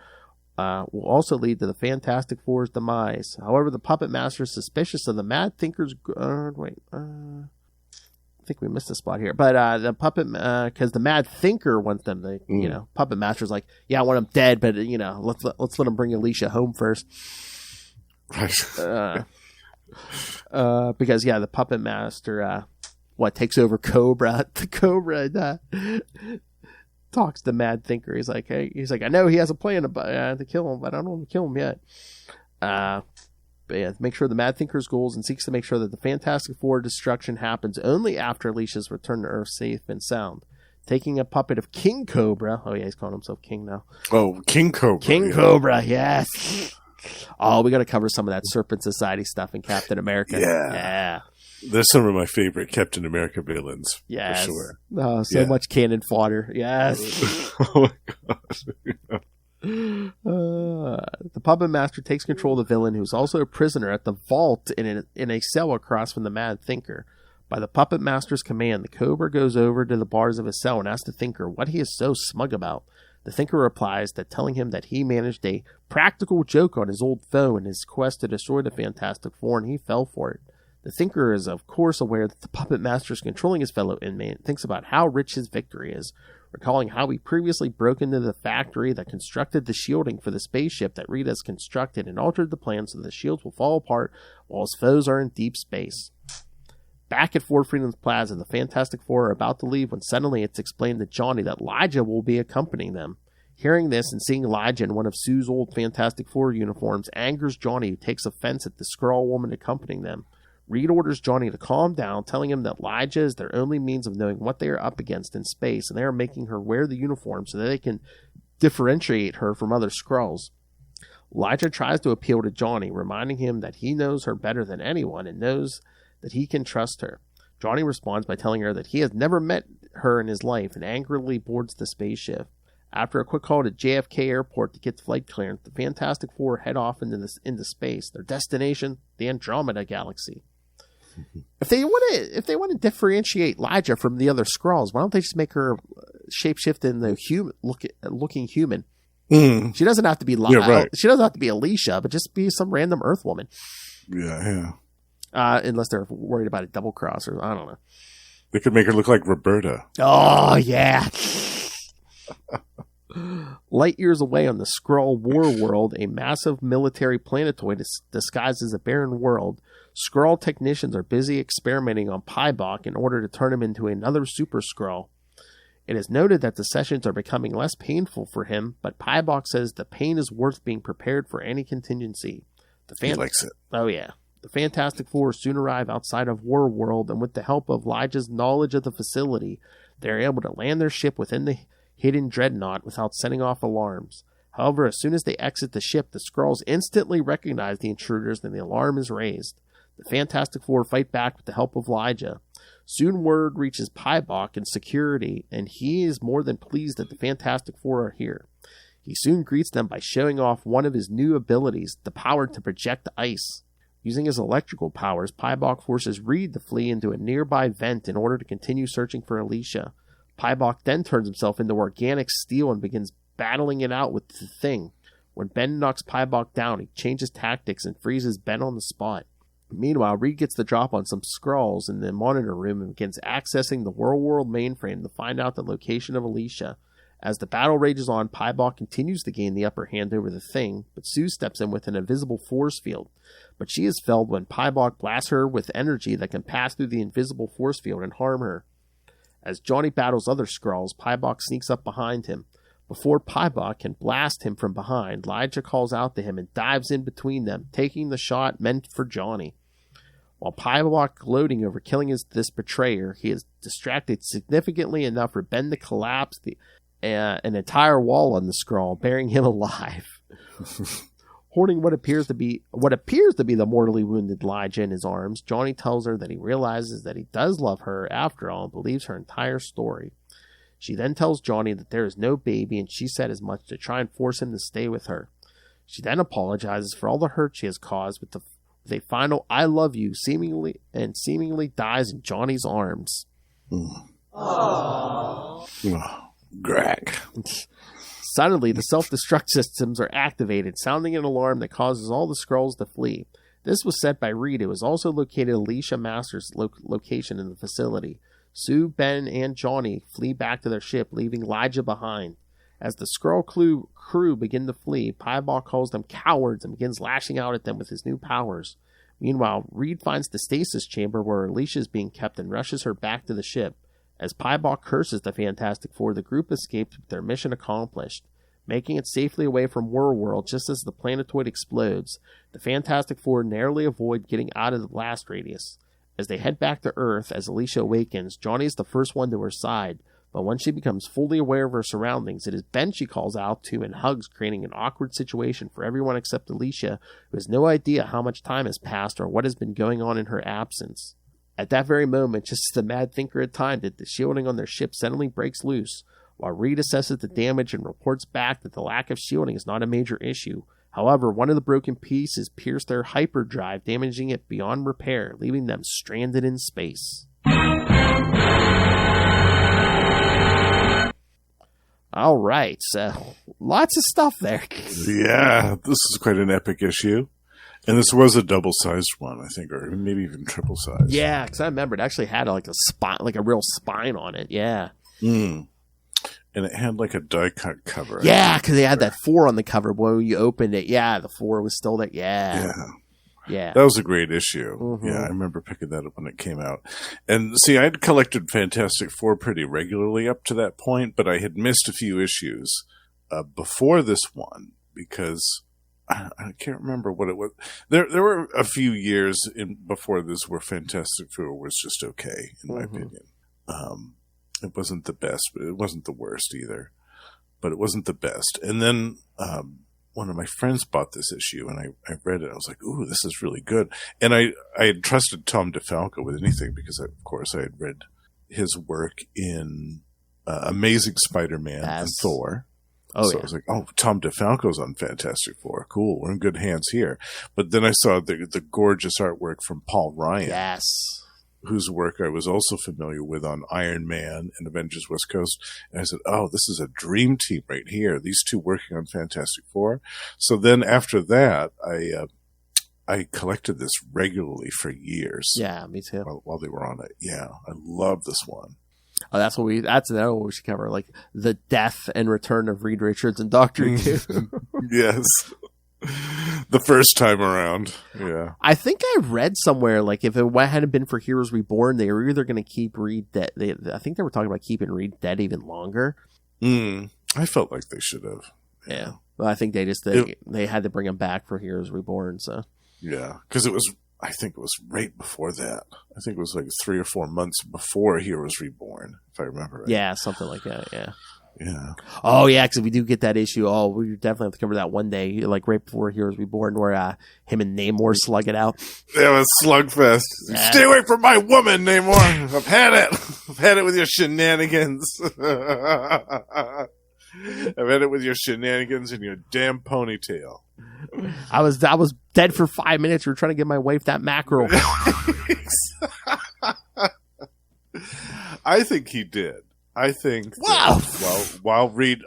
will also lead to the Fantastic Four's demise. However, the Puppet Master is suspicious of the Mad Thinker's... I think we missed a spot here. But the Puppet... Because the Mad Thinker wants them to... Puppet Master's like, yeah, I want him dead, but, let's let him bring Alicia home first. Right. Because the Puppet Master takes over Cobra. The Cobra talks to Mad Thinker. He's like, I know he has a plan to kill him, but I don't want to kill him yet. Make sure the Mad Thinker's goals and seeks to make sure that the Fantastic Four destruction happens only after Alicia's return to Earth safe and sound. Taking a puppet of King Cobra. Oh yeah, he's calling himself King now. Oh, King Cobra. Cobra, yes. Oh, we got to cover some of that Serpent Society stuff in Captain America. Yeah. There's some of my favorite Captain America villains. Yes. For sure. Oh, so much cannon fodder. Yes. Oh my gosh. The Puppet Master takes control of the villain, who's also a prisoner at the vault in a cell across from the Mad Thinker. By the Puppet Master's command, the Cobra goes over to the bars of his cell and asks the Thinker what he is so smug about. The Thinker replies that telling him that he managed a practical joke on his old foe in his quest to destroy the Fantastic Four, and he fell for it. The Thinker is, of course, aware that the Puppet Master is controlling his fellow inmate and thinks about how rich his victory is. recalling how he previously broke into the factory that constructed the shielding for the spaceship that Reed has constructed and altered the plan so the shields will fall apart while his foes are in deep space. Back at Fort Freedom's Plaza, the Fantastic Four are about to leave when suddenly it's explained to Johnny that Lyja will be accompanying them. Hearing this and seeing Lyja in one of Sue's old Fantastic Four uniforms angers Johnny, who takes offense at the Skrull woman accompanying them. Reed orders Johnny to calm down, telling him that Lyja is their only means of knowing what they are up against in space, and they are making her wear the uniform so that they can differentiate her from other Skrulls. Lyja tries to appeal to Johnny, reminding him that he knows her better than anyone and knows that he can trust her. Johnny responds by telling her that he has never met her in his life and angrily boards the spaceship. After a quick call to JFK Airport to get flight clearance, the Fantastic Four head off into space, their destination, the Andromeda Galaxy. If they want to differentiate Lyja from the other Skrulls, why don't they just make her shapeshift in the looking human? She doesn't have to be Lyja. Yeah, right. She doesn't have to be Alicia, but just be some random Earth woman. Yeah. Unless they're worried about a double cross, or I don't know. They could make her look like Roberta. Oh yeah. Light years away on the Skrull war world, a massive military planetoid is disguised as a barren world. Skrull technicians are busy experimenting on Pybok in order to turn him into another Super Skrull. It is noted that the sessions are becoming less painful for him, but Pybok says the pain is worth being prepared for any contingency. He likes it. Oh yeah. The Fantastic Four soon arrive outside of War World, and with the help of Lyja's knowledge of the facility, they are able to land their ship within the hidden dreadnought without setting off alarms. However, as soon as they exit the ship, the Skrulls instantly recognize the intruders and the alarm is raised. The Fantastic Four fight back with the help of Lyja. Soon word reaches Pybok in security, and he is more than pleased that the Fantastic Four are here. He soon greets them by showing off one of his new abilities, the power to project ice. Using his electrical powers, Pybok forces Reed to flee into a nearby vent in order to continue searching for Alicia. Pybok then turns himself into organic steel and begins battling it out with the Thing. When Ben knocks Pybok down, he changes tactics and freezes Ben on the spot. Meanwhile, Reed gets the drop on some Skrulls in the monitor room and begins accessing the World mainframe to find out the location of Alicia. As the battle rages on, Pybok continues to gain the upper hand over the Thing, but Sue steps in with an invisible force field. But she is felled when Pybok blasts her with energy that can pass through the invisible force field and harm her. As Johnny battles other Skrulls, Pybok sneaks up behind him. Before Pybok can blast him from behind, Lyja calls out to him and dives in between them, taking the shot meant for Johnny. While Pybok gloating over killing this betrayer, he is distracted significantly enough for Ben to collapse an entire wall on the Skrull, burying him alive. Holding what appears to be the mortally wounded Lyja in his arms, Johnny tells her that he realizes that he does love her after all and believes her entire story. She then tells Johnny that there is no baby, and she said as much to try and force him to stay with her. She then apologizes for all the hurt she has caused with a final "I love you" seemingly dies in Johnny's arms. Greg. Suddenly, the self-destruct systems are activated, sounding an alarm that causes all the Skrulls to flee. This was set by Reed, who has also located Alicia Master's location in the facility. Sue, Ben, and Johnny flee back to their ship, leaving Lyja behind. As the Skrull crew begin to flee, Pybok calls them cowards and begins lashing out at them with his new powers. Meanwhile, Reed finds the stasis chamber where Alicia is being kept and rushes her back to the ship. As Pybok curses the Fantastic Four, the group escapes with their mission accomplished. Making it safely away from World just as the planetoid explodes, the Fantastic Four narrowly avoid getting out of the blast radius. As they head back to Earth, as Alicia awakens, Johnny is the first one to her side, but when she becomes fully aware of her surroundings, it is Ben she calls out to and hugs, creating an awkward situation for everyone except Alicia, who has no idea how much time has passed or what has been going on in her absence. At that very moment, just as the Mad Thinker had timed it, the shielding on their ship suddenly breaks loose. While Reed assesses the damage and reports back that the lack of shielding is not a major issue. However, one of the broken pieces pierced their hyperdrive, damaging it beyond repair, leaving them stranded in space. All right, so lots of stuff there. Yeah, this is quite an epic issue. And this was a double-sized one, I think, or maybe even triple-sized. Yeah, because I remember it actually had like a spine, like a real spine on it. Yeah. and it had like a die cut cover. Yeah, because they had that 4 on the cover. Boy, when you opened it, the 4 was still there. Yeah. That was a great issue. Mm-hmm. Yeah, I remember picking that up when it came out. And see, I'd collected Fantastic Four pretty regularly up to that point, but I had missed a few issues before this one because I can't remember what it was. There were a few years before this where Fantastic Four was just okay, in my opinion. It wasn't the best, but it wasn't the worst either. But it wasn't the best. And then one of my friends bought this issue, and I read it. I was like, ooh, this is really good. And I had trusted Tom DeFalco with anything because, of course, I had read his work in Amazing Spider-Man and Thor. I was like, oh, Tom DeFalco's on Fantastic Four. Cool. We're in good hands here. But then I saw the gorgeous artwork from Paul Ryan. Yes. Whose work I was also familiar with on Iron Man and Avengers West Coast. And I said, oh, this is a dream team right here. These two working on Fantastic Four. So then after that, I collected this regularly for years. Yeah, me too. While they were on it. Yeah, I love this one. Oh, that's another one we should cover, like the death and return of Reed Richards and Doctor Who. Yes. The first time around. Yeah. I think I read somewhere, like, if it hadn't been for Heroes Reborn, they were either going to keep Reed dead. I think they were talking about keeping Reed dead even longer. I felt like they should have. Yeah. Well, I think they had to bring him back for Heroes Reborn, so. Yeah. Because I think it was right before that. I think it was like 3 or 4 months before Heroes Reborn, if I remember right. Yeah, something like that, yeah. Yeah. Oh, yeah, because if we do get that issue, we definitely have to cover that one day, like right before Heroes Reborn, where him and Namor slug it out. Yeah, it was slugfest. Yeah. Stay away from my woman, Namor. I've had it. I've had it with your shenanigans. I've had it with your shenanigans and your damn ponytail. I was dead for 5 minutes. We were trying to get my wife that mackerel. I think he did. I think while Reed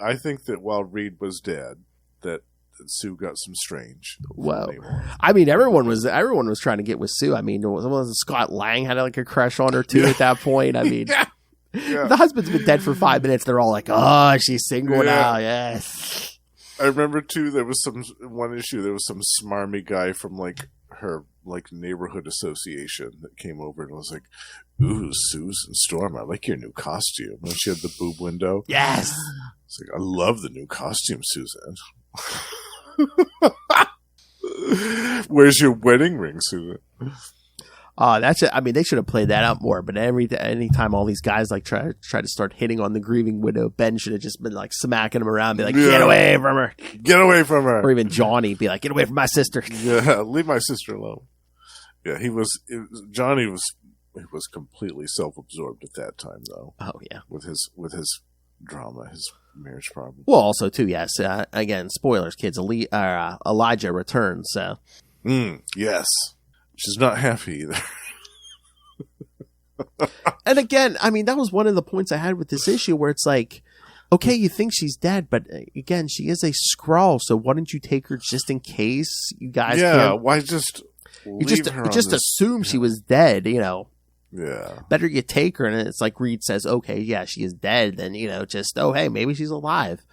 was dead, that Sue got some strange. Well, I mean, everyone was trying to get with Sue. I mean, Scott Lang had like a crush on her too at that point. I mean, the husband's been dead for 5 minutes. They're all like, "Oh, she's single now." Yes. I remember too. There was one issue. There was some smarmy guy from her neighborhood association that came over and was like, "Ooh, Susan Storm, I like your new costume." And she had the boob window. Yes. It's like, I love the new costume, Susan. Where's your wedding ring, Susan? That's it. I mean, they should have played that out more. But anytime all these guys try to start hitting on the grieving widow, Ben should have just been like smacking him around, be like, "Get away from her! Get away from her!" Or even Johnny be like, "Get away from my sister!" Yeah, leave my sister alone. Yeah, Johnny was completely self-absorbed at that time, though. Oh yeah, with his drama, his marriage problem. Well, also too, yes. Again, spoilers, kids. Elijah returns. So. Yes. She's not happy either. And again, I mean, that was one of the points I had with this issue where it's like, okay, you think she's dead, but again, she is a Skrull, so why don't you take her just in case you guys why just leave her just assume she was dead, you know? Yeah. Better you take her, and it's like Reed says, okay, yeah, she is dead, then, just, oh, hey, maybe she's alive.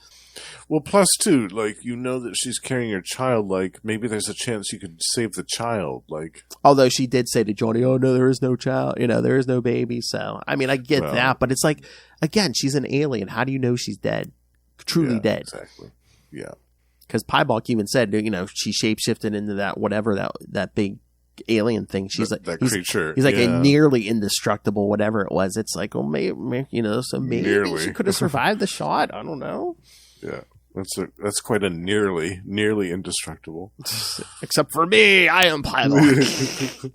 Well, plus, too, that she's carrying her child, maybe there's a chance you could save the child, Although she did say to Johnny, oh, no, there is no child, there is no baby, so, I mean, I get that, but it's like, again, she's an alien, how do you know she's dead? Truly dead. Exactly, yeah. Because Pybalk even said, she shapeshifted into that big alien thing. She's that creature. He's like a nearly indestructible, whatever it was. It's like, well, maybe so maybe nearly. She could have survived the shot. I don't know. Yeah, that's quite a nearly indestructible. Except for me, I am Pybalk.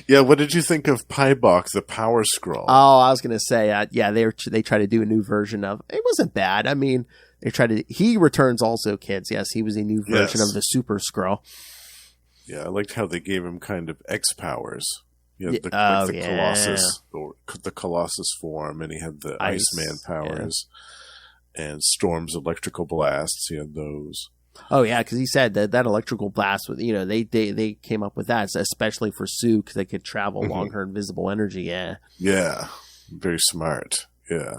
Yeah, what did you think of Pybalk, the Power Skrull? Oh, I was gonna say, they try to do a new version of. It wasn't bad. I mean, he returns also, kids. Yes, he was a new version of the Super Skrull. Yeah, I liked how they gave him kind of X powers. Colossus, or the Colossus form, and he had the Iceman powers, and Storm's electrical blasts. He had those. Oh yeah, because he said that electrical blast, they came up with that, especially for Sue, because they could travel along her invisible energy. Yeah. Yeah, very smart. Yeah.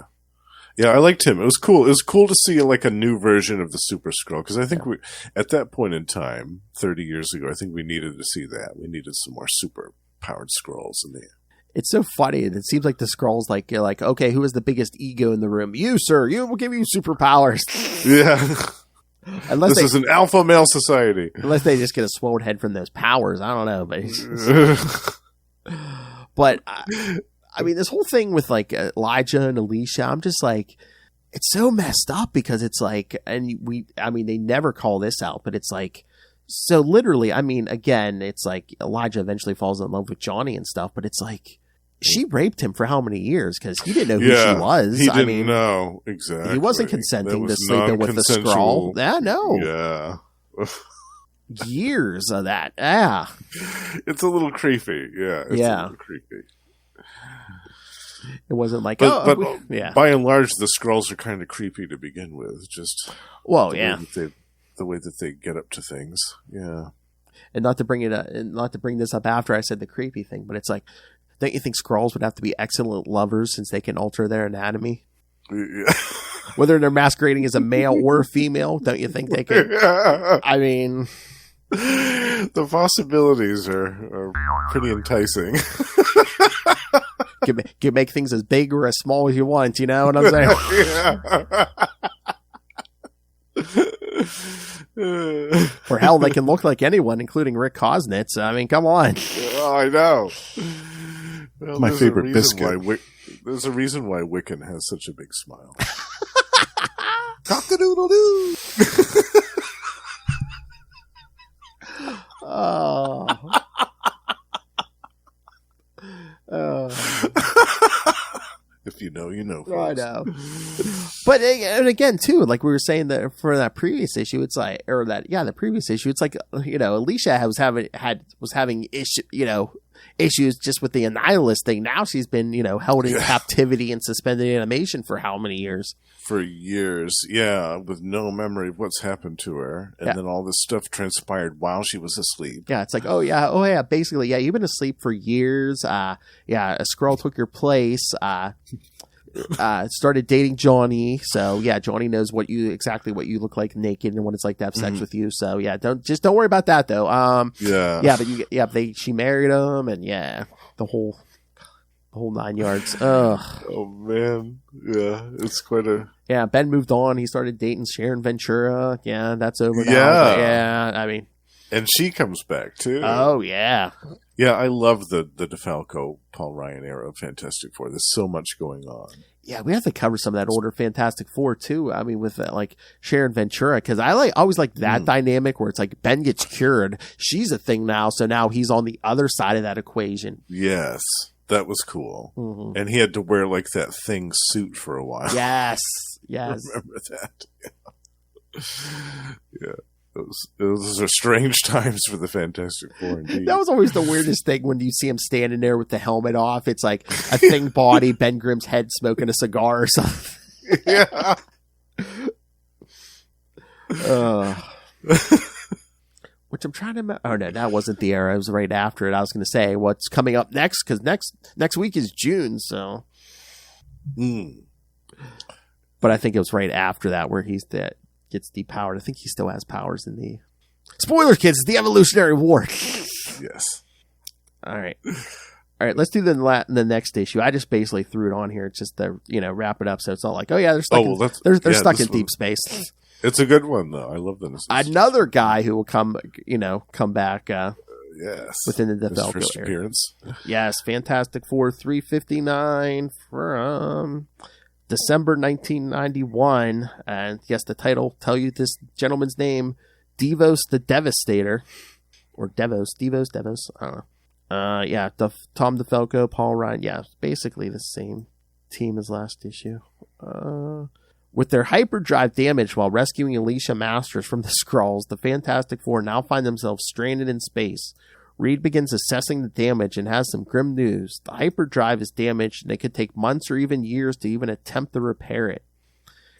Yeah, I liked him. It was cool. It was cool to see like a new version of the Super Skrull, because I think we, at that point in time, 30 years ago, I think we needed to see that. We needed some more super powered Skrulls in the. It's so funny. It seems like the Skrulls, like, you're like, okay, who has the biggest ego in the room? You, sir. You will give you superpowers. Yeah. This is an alpha male society. Unless they just get a swollen head from those powers. I don't know. But I mean, this whole thing with like Lyja and Alicia, I'm just like, it's so messed up because it's like, and they never call this out, but it's like, so literally, I mean, again, it's like Lyja eventually falls in love with Johnny and stuff, but it's like, she raped him for how many years? Because he didn't know who she was. He didn't know. Exactly. He wasn't consenting to sleeping with the Skrull. Yeah, no. Yeah. Years of that. Yeah. It's a little creepy. Yeah. It's a little creepy. It wasn't like, but by and large, the Skrulls are kind of creepy to begin with. Just the way that they get up to things. Yeah. And not to bring this up after I said the creepy thing, but it's like, don't you think Skrulls would have to be excellent lovers since they can alter their anatomy? Yeah. Whether they're masquerading as a male or a female, don't you think they could? I mean, the possibilities are pretty enticing. Can make things as big or as small as you want. You know what I'm saying? Or hell, they can look like anyone, including Rick Kosnitz. I mean, come on. Oh, I know. Well, my favorite biscuit. There's a reason why Wiccan has such a big smile. Cock-a-doodle-doo. Oh. If you know, you know. I know. But and again, too, like we were saying that for that previous issue, it's like, the previous issue, it's like, Alicia was having issues just with the Annihilist thing. Now she's been, held in captivity and suspended animation for how many years? For years, yeah, with no memory of what's happened to her. And then all this stuff transpired while she was asleep. Yeah, it's like, basically, you've been asleep for years. A Skrull took your place. Started dating Johnny. So, Johnny knows exactly what you look like naked and what it's like to have sex with you. So, don't worry about that, though. She married him, and the whole 9 yards. Ugh. Oh man, it's quite a. Yeah, Ben moved on. He started dating Sharon Ventura. Yeah, that's over now. Yeah, I mean, and she comes back too. Oh yeah. Yeah, I love the DeFalco Paul Ryan era of Fantastic Four. There's so much going on. Yeah, we have to cover some of that older Fantastic Four too. I mean, with like Sharon Ventura, because I always like that dynamic where it's like Ben gets cured, she's a thing now, so now he's on the other side of that equation. Yes, that was cool, and he had to wear like that thing suit for a while. Yes. Remember that? Yeah. Those are strange times for the Fantastic Four, indeed. That was always the weirdest thing when you see him standing there with the helmet off. It's like a thing body, Ben Grimm's head smoking a cigar or something. Yeah. Which I'm trying to... Oh, no, that wasn't the era. It was right after it. I was going to say what's coming up next, because next week is June, so... But I think it was right after that where gets depowered. I think he still has powers in the... Spoilers, kids! It's the Evolutionary War! Yes. All right, let's do the next issue. I just basically threw it on here just to, wrap it up, so it's not like, they're stuck they're stuck in deep space. It's a good one, though. I love that. Another guy who will come back yes. within the His first area. appearance. Yes, Fantastic Four 359 from... December 1991, and yes, the title tell you this gentleman's name, Devos the Devastator, or Devos, I don't know. Tom DeFalco, Paul Ryan, basically the same team as last issue. With their hyperdrive damaged while rescuing Alicia Masters from the Skrulls, the Fantastic Four now find themselves stranded in space. Reed begins assessing the damage and has some grim news. The hyperdrive is damaged and it could take months or even years to even attempt to repair it.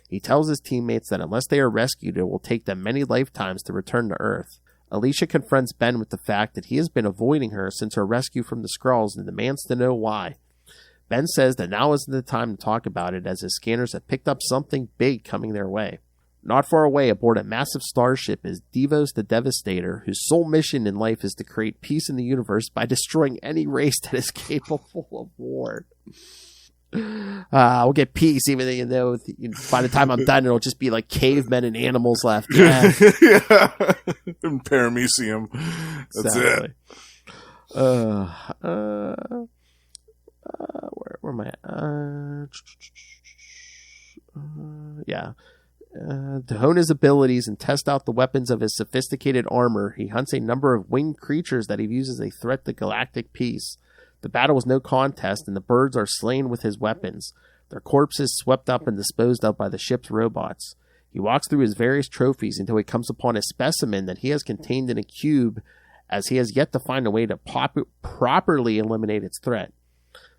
He tells his teammates that unless they are rescued, it will take them many lifetimes to return to Earth. Alicia confronts Ben with the fact that he has been avoiding her since her rescue from the Skrulls and demands to know why. Ben says that now isn't the time to talk about it, as his scanners have picked up something big coming their way. Not far away, aboard a massive starship, is Devos the Devastator, whose sole mission in life is to create peace in the universe by destroying any race that is capable of war. We'll get peace, even though by the time I'm done, it'll just be like cavemen and animals left. Yeah. Yeah. In Paramecium. That's exactly. it. Where am I at? Yeah. To hone his abilities and test out the weapons of his sophisticated armor, he hunts a number of winged creatures that he views as a threat to galactic peace. The battle was no contest, and the birds are slain with his weapons, their corpses swept up and disposed of by the ship's robots. He walks through his various trophies until he comes upon a specimen that he has contained in a cube, as he has yet to find a way to properly eliminate its threat.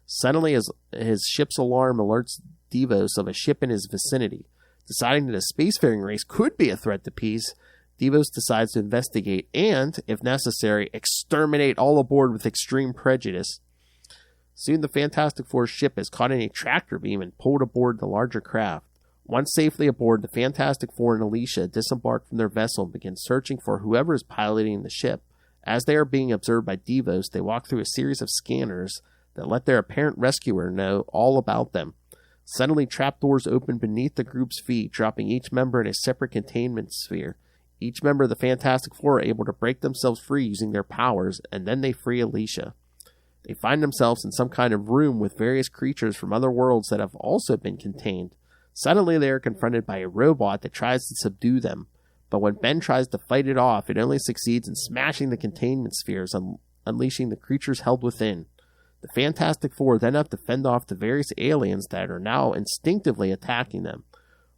Suddenly, his ship's alarm alerts Devos of a ship in his vicinity. Deciding that a spacefaring race could be a threat to peace, Devos decides to investigate and, if necessary, exterminate all aboard with extreme prejudice. Soon the Fantastic Four ship is caught in a tractor beam and pulled aboard the larger craft. Once safely aboard, the Fantastic Four and Alicia disembark from their vessel and begin searching for whoever is piloting the ship. As they are being observed by Devos, they walk through a series of scanners that let their apparent rescuer know all about them. Suddenly, trapdoors open beneath the group's feet, dropping each member in a separate containment sphere. Each member of the Fantastic Four are able to break themselves free using their powers, and then they free Alicia. They find themselves in some kind of room with various creatures from other worlds that have also been contained. Suddenly, they are confronted by a robot that tries to subdue them. But when Ben tries to fight it off, it only succeeds in smashing the containment spheres, unleashing the creatures held within. The Fantastic Four then have to fend off the various aliens that are now instinctively attacking them.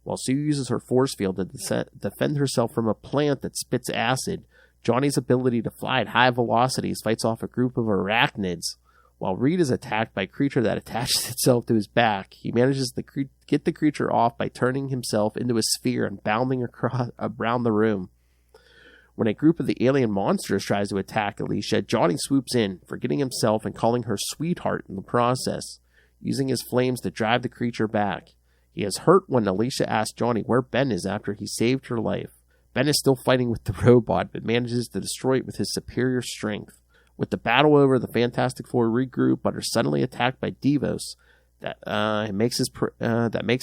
While Sue uses her force field to defend herself from a plant that spits acid, Johnny's ability to fly at high velocities fights off a group of arachnids. While Reed is attacked by a creature that attaches itself to his back, he manages to get the creature off by turning himself into a sphere and bounding around the room. When a group of the alien monsters tries to attack Alicia, Johnny swoops in, forgetting himself and calling her sweetheart in the process, using his flames to drive the creature back. He is hurt when Alicia asks Johnny where Ben is after he saved her life. Ben is still fighting with the robot, but manages to destroy it with his superior strength. With the battle over, the Fantastic Four regroup, but are suddenly attacked by Devos that makes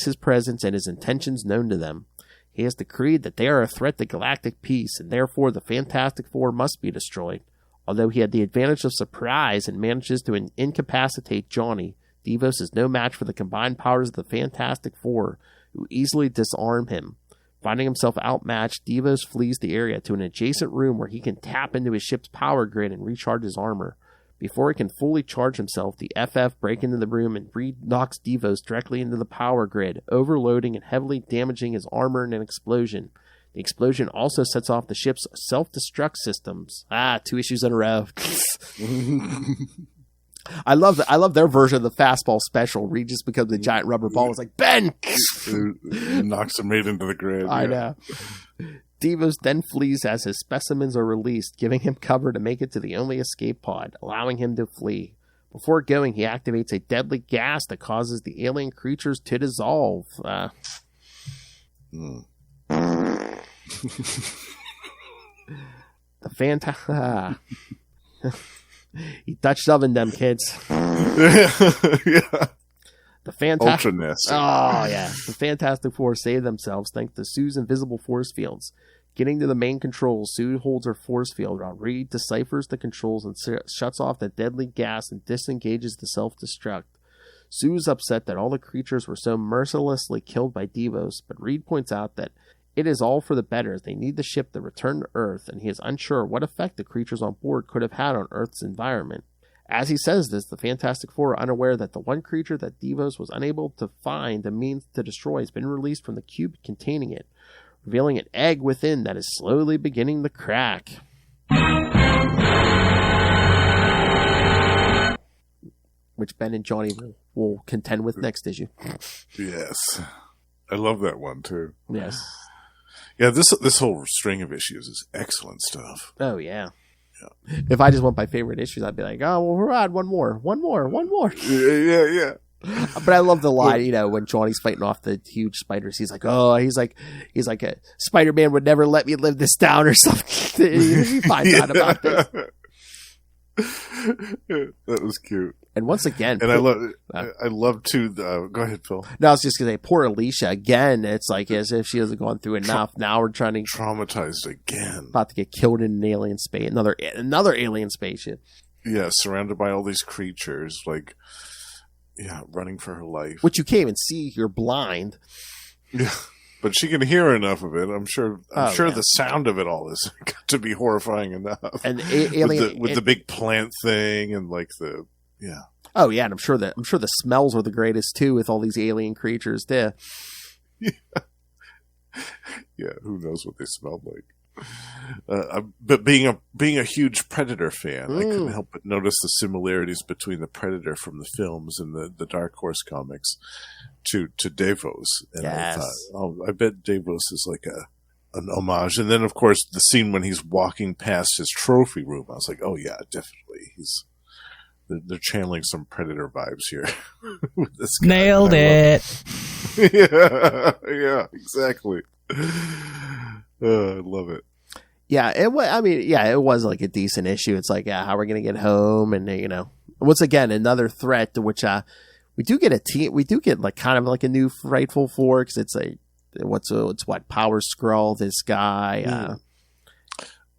his presence and his intentions known to them. He has decreed that they are a threat to galactic peace, and therefore the Fantastic Four must be destroyed. Although he had the advantage of surprise and manages to incapacitate Johnny, Devos is no match for the combined powers of the Fantastic Four, who easily disarm him. Finding himself outmatched, Devos flees the area to an adjacent room where he can tap into his ship's power grid and recharge his armor. Before he can fully charge himself, the FF break into the room and Reed knocks Devos directly into the power grid, overloading and heavily damaging his armor in an explosion. The explosion also sets off the ship's self-destruct systems. 2 issues in a row. I love their version of the fastball special. Reed just becomes a giant rubber ball. It's like, Ben! Knocks him right into the grid. I know. Devos then flees as his specimens are released, giving him cover to make it to the only escape pod, allowing him to flee. Before going, he activates a deadly gas that causes the alien creatures to dissolve. The He Dutch ovened them, kids. Yeah. The Fantastic. Ultra nasty. Oh, yeah. The Fantastic Four save themselves thanks to Sue's invisible force fields. Getting to the main controls, Sue holds her force field while Reed deciphers the controls and shuts off the deadly gas and disengages the self-destruct. Sue is upset that all the creatures were so mercilessly killed by Devos, but Reed points out that it is all for the better as they need the ship to return to Earth, and he is unsure what effect the creatures on board could have had on Earth's environment. As he says this, the Fantastic Four are unaware that the one creature that Devos was unable to find the means to destroy has been released from the cube containing it, revealing an egg within that is slowly beginning to crack. Which Ben and Johnny will contend with next issue. Yes. I love that one, too. Yes. Yeah, this whole string of issues is excellent stuff. Oh, yeah. If I just went by favorite issues, I'd be like, oh, well, we're on one more. Yeah. But I love the line, when Johnny's fighting off the huge spiders. He's like, a Spider-Man would never let me live this down or something. He finds out about this. That was cute. And once again, and I love to. Go ahead, Phil. No, I was just gonna say, poor Alicia again. It's like as if she hasn't gone through enough. Now we're trying to traumatized again, about to get killed in an alien space, another alien spaceship. Yeah, surrounded by all these creatures, running for her life. Which you can't even see. You're blind. Yeah, but she can hear enough of it. I'm sure the sound of it all is got to be horrifying enough. And alien with the big plant thing and yeah. Oh yeah, and I'm sure the smells are the greatest too with all these alien creatures too. Yeah. Yeah, who knows what they smelled like? But being a huge Predator fan, I couldn't help but notice the similarities between the Predator from the films and the Dark Horse comics to Devos. And yes. I thought, I bet Devos is like an homage. And then of course the scene when he's walking past his trophy room, I was like, oh yeah, definitely. They're channeling some Predator vibes here. With this guy. Nailed it. Yeah, exactly. I love it. Yeah, it was like a decent issue. It's like, how are we going to get home? And, once again, another threat to which we do get like kind of like a new Frightful Four, because it's Power Skrull, this guy.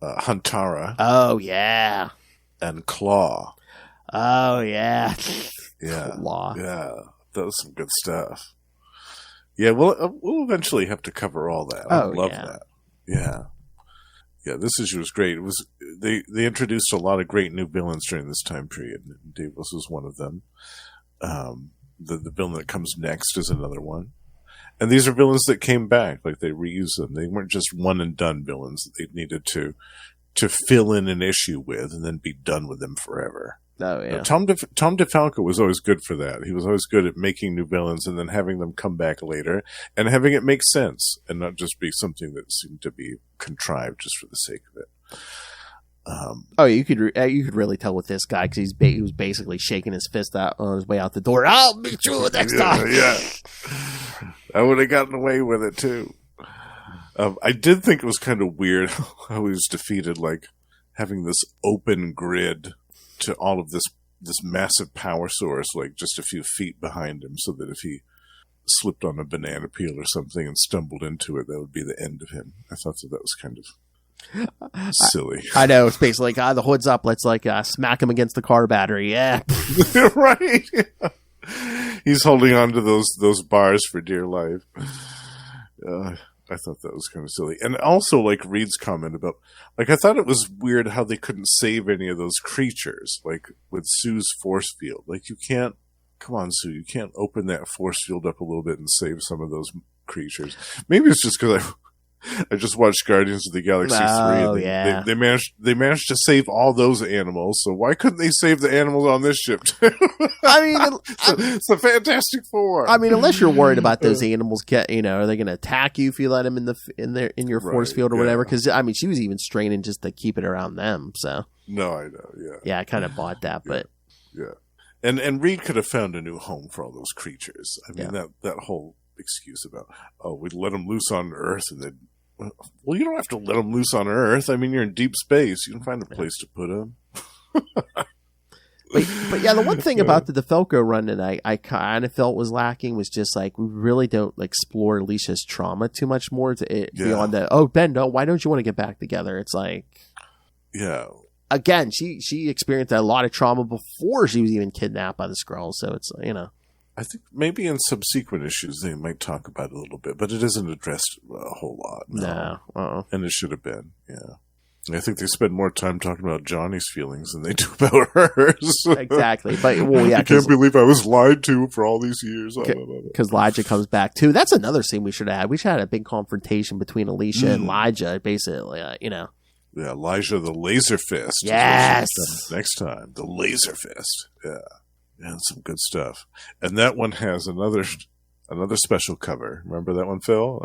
Huntara. Oh, yeah. And Claw. Oh, yeah. Yeah. Claw. Yeah, that was some good stuff. Yeah, we'll eventually have to cover all that. I love that. Yeah. Yeah, this issue was great. It was they introduced a lot of great new villains during this time period. Devos was one of them. The villain that comes next is another one. And these are villains that came back, like they reused them. They weren't just one and done villains that they needed to fill in an issue with and then be done with them forever. Oh yeah. Tom DeFalco was always good for that. He was always good at making new villains and then having them come back later and having it make sense and not just be something that seemed to be contrived just for the sake of it. You could really tell with this guy because he was basically shaking his fist out on his way out the door. I'll meet you next time. Yeah, I would have gotten away with it too. I did think it was kind of weird how he was defeated, like having this open grid to all of this massive power source, like just a few feet behind him, so that if he slipped on a banana peel or something and stumbled into it, that would be the end of him. I thought that was kind of silly. I know. It's basically like, the hood's up. Let's smack him against the car battery. Yeah. Right. He's holding on to those bars for dear life. I thought that was kind of silly. And also, like Reed's comment about, like, I thought it was weird how they couldn't save any of those creatures, like with Sue's force field. Like, come on, Sue, you can't open that force field up a little bit and save some of those creatures. Maybe it's just because I just watched Guardians of the Galaxy 3. And they managed to save all those animals. So why couldn't they save the animals on this ship too? I mean, it's the Fantastic Four. I mean, unless you're worried about those animals, are they going to attack you if you let them in your force field or whatever? Because I mean, she was even straining just to keep it around them. So no, I know. Yeah, yeah, I kind of bought that, but yeah, and Reed could have found a new home for all those creatures. I mean, that whole excuse about we'd let them loose on Earth and then. Well, you don't have to let them loose on Earth. I mean, you're in deep space. You can find a place to put them. but yeah, the one thing about the DeFalco run that I kind of felt was lacking was just like we really don't explore Alicia's trauma too much more beyond that. Oh, Ben, why don't you want to get back together? It's like, yeah. Again, she experienced a lot of trauma before she was even kidnapped by the Skrull. So it's I think maybe in subsequent issues they might talk about it a little bit, but it isn't addressed a whole lot. No. And it should have been, yeah. I think they spend more time talking about Johnny's feelings than they do about hers. Exactly. But, I can't believe I was lied to for all these years. Because Lyja comes back, too. That's another scene we should have had. We should have had a big confrontation between Alicia and Lyja, basically, Yeah, Lyja the Laser Fist. Yes! Next time. The Laser Fist. Yeah. And some good stuff. And that one has another special cover. Remember that one, Phil?